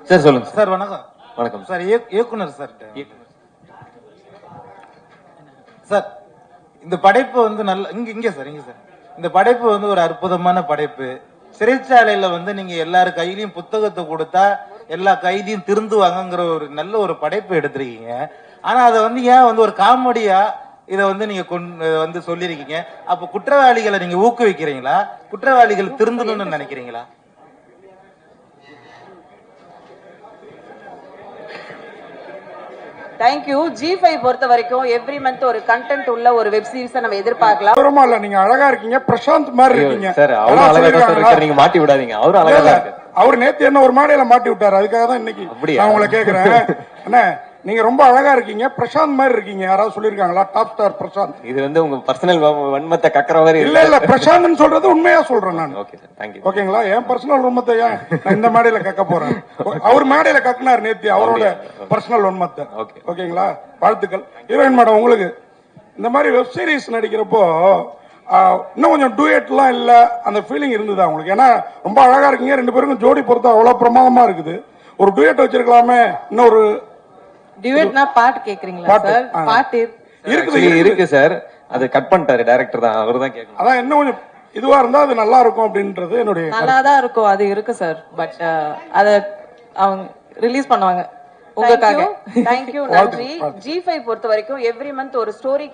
சார் சொல்லுங்க சார். வணக்கம். வணக்கம் சார். இயக்குனர் சார். சார் இந்த படைப்பு வந்து நல்ல இங்க சார் இந்த படைப்பு வந்து ஒரு அற்புதமான படைப்பு. சிறைச்சாலையில வந்து நீங்க எல்லாரும் கையிலயும் புத்தகத்தை கொடுத்தா எல்லா கைதியும் திருந்துவாங்கங்கிற ஒரு நல்ல ஒரு படைப்பு எடுத்திருக்கீங்க. ஆனா அதை வந்து ஏன் வந்து ஒரு காமெடியா இதை வந்து நீங்க வந்து சொல்லிருக்கீங்க. அப்ப குற்றவாளிகளை நீங்க ஊக்குவிக்கிறீங்களா, குற்றவாளிகள் திருந்தணும்னு நினைக்கிறீங்களா? தேங்க்யூ. ZEE5 பொறுத்த வரைக்கும் எவ்ரி மந்த் ஒரு கண்டென்ட் உள்ள ஒரு வெப் சீரிஸ் நம்ம எதிர்பார்க்கலாம். இல்ல, நீங்க அழகா இருக்கீங்க, பிரசாந்த் மாதிரி இருக்கீங்க சார். அவரும் அழகா தான் இருக்காரு, நீங்க மாட்டி விடாதீங்க. அவரும் அழகா தான் இருக்காரு. அவர் நேத்து என்ன ஒரு மாடையில மாட்டி விட்டாரு, அதுக்காக தான் இன்னைக்கு நான் உங்களை கேக்குறேன். என்ன நீங்க ரொம்ப அழகா இருக்கீங்க, பிரசாந்த் மாதிரி இருக்கீங்க. யாராவது சொல்லிருக்காங்களா டாப் ஸ்டார் பிரசாந்த்? இது வந்து உங்க பர்சனல் வன்மத்தை கக்கற மாதிரி இல்ல பிரசாந்த் சொல்றது உண்மையா சொல்றேன் நான். Okay sir, thank you. ஓகேங்களா? என் பர்சனல் வன்மத்தை நான் இந்த மேடையில கக்க போறேன். அவர் மேடையில கக்குனார் நேத்து அவரோட பர்சனல் வன்மத்தை. ஓகேங்களா? வாழ்த்துக்கள். ஹீரோயின் மேடம், உங்களுக்கு இந்த மாதிரி வெப் சீரிஸ் நடிக்கிறப்போ இன்னும் கொஞ்சம் டூயட்லாம் இல்ல அந்த ஃபீலிங் இருந்ததா உங்களுக்கு? ஏன்னா ரொம்ப அழகா இருக்கீங்க, 2 பேருக்கும் ஜோடி பொறுத்த அவ்வளவு பிரமாதமா இருக்குது. ஒரு டூயட் வச்சிருக்கலாமே. இன்னொரு டியூட்னா பாட்டு கேக்குறீங்களா சார்? பாட்டு இருக்கு சார், அது கட் பண்ணிட்டாரு டைரக்டர் தான், அவர் தான் கேட்கணும். அதான் இன்னும் கொஞ்சம் இதுவா இருந்தா அது நல்லா இருக்கும் அப்படின்றது என்னுடைய. நல்லா தான் இருக்கும், அது இருக்கு சார். பட் அத அவங்க ரிலீஸ் பண்ணுவாங்க உங்களுக்காக. தேங்க்யூ. நன்றி. ZEE5 பொறுத்த வரைக்கும் எவ்ரி மந்த் ஒரு ஸ்டோரி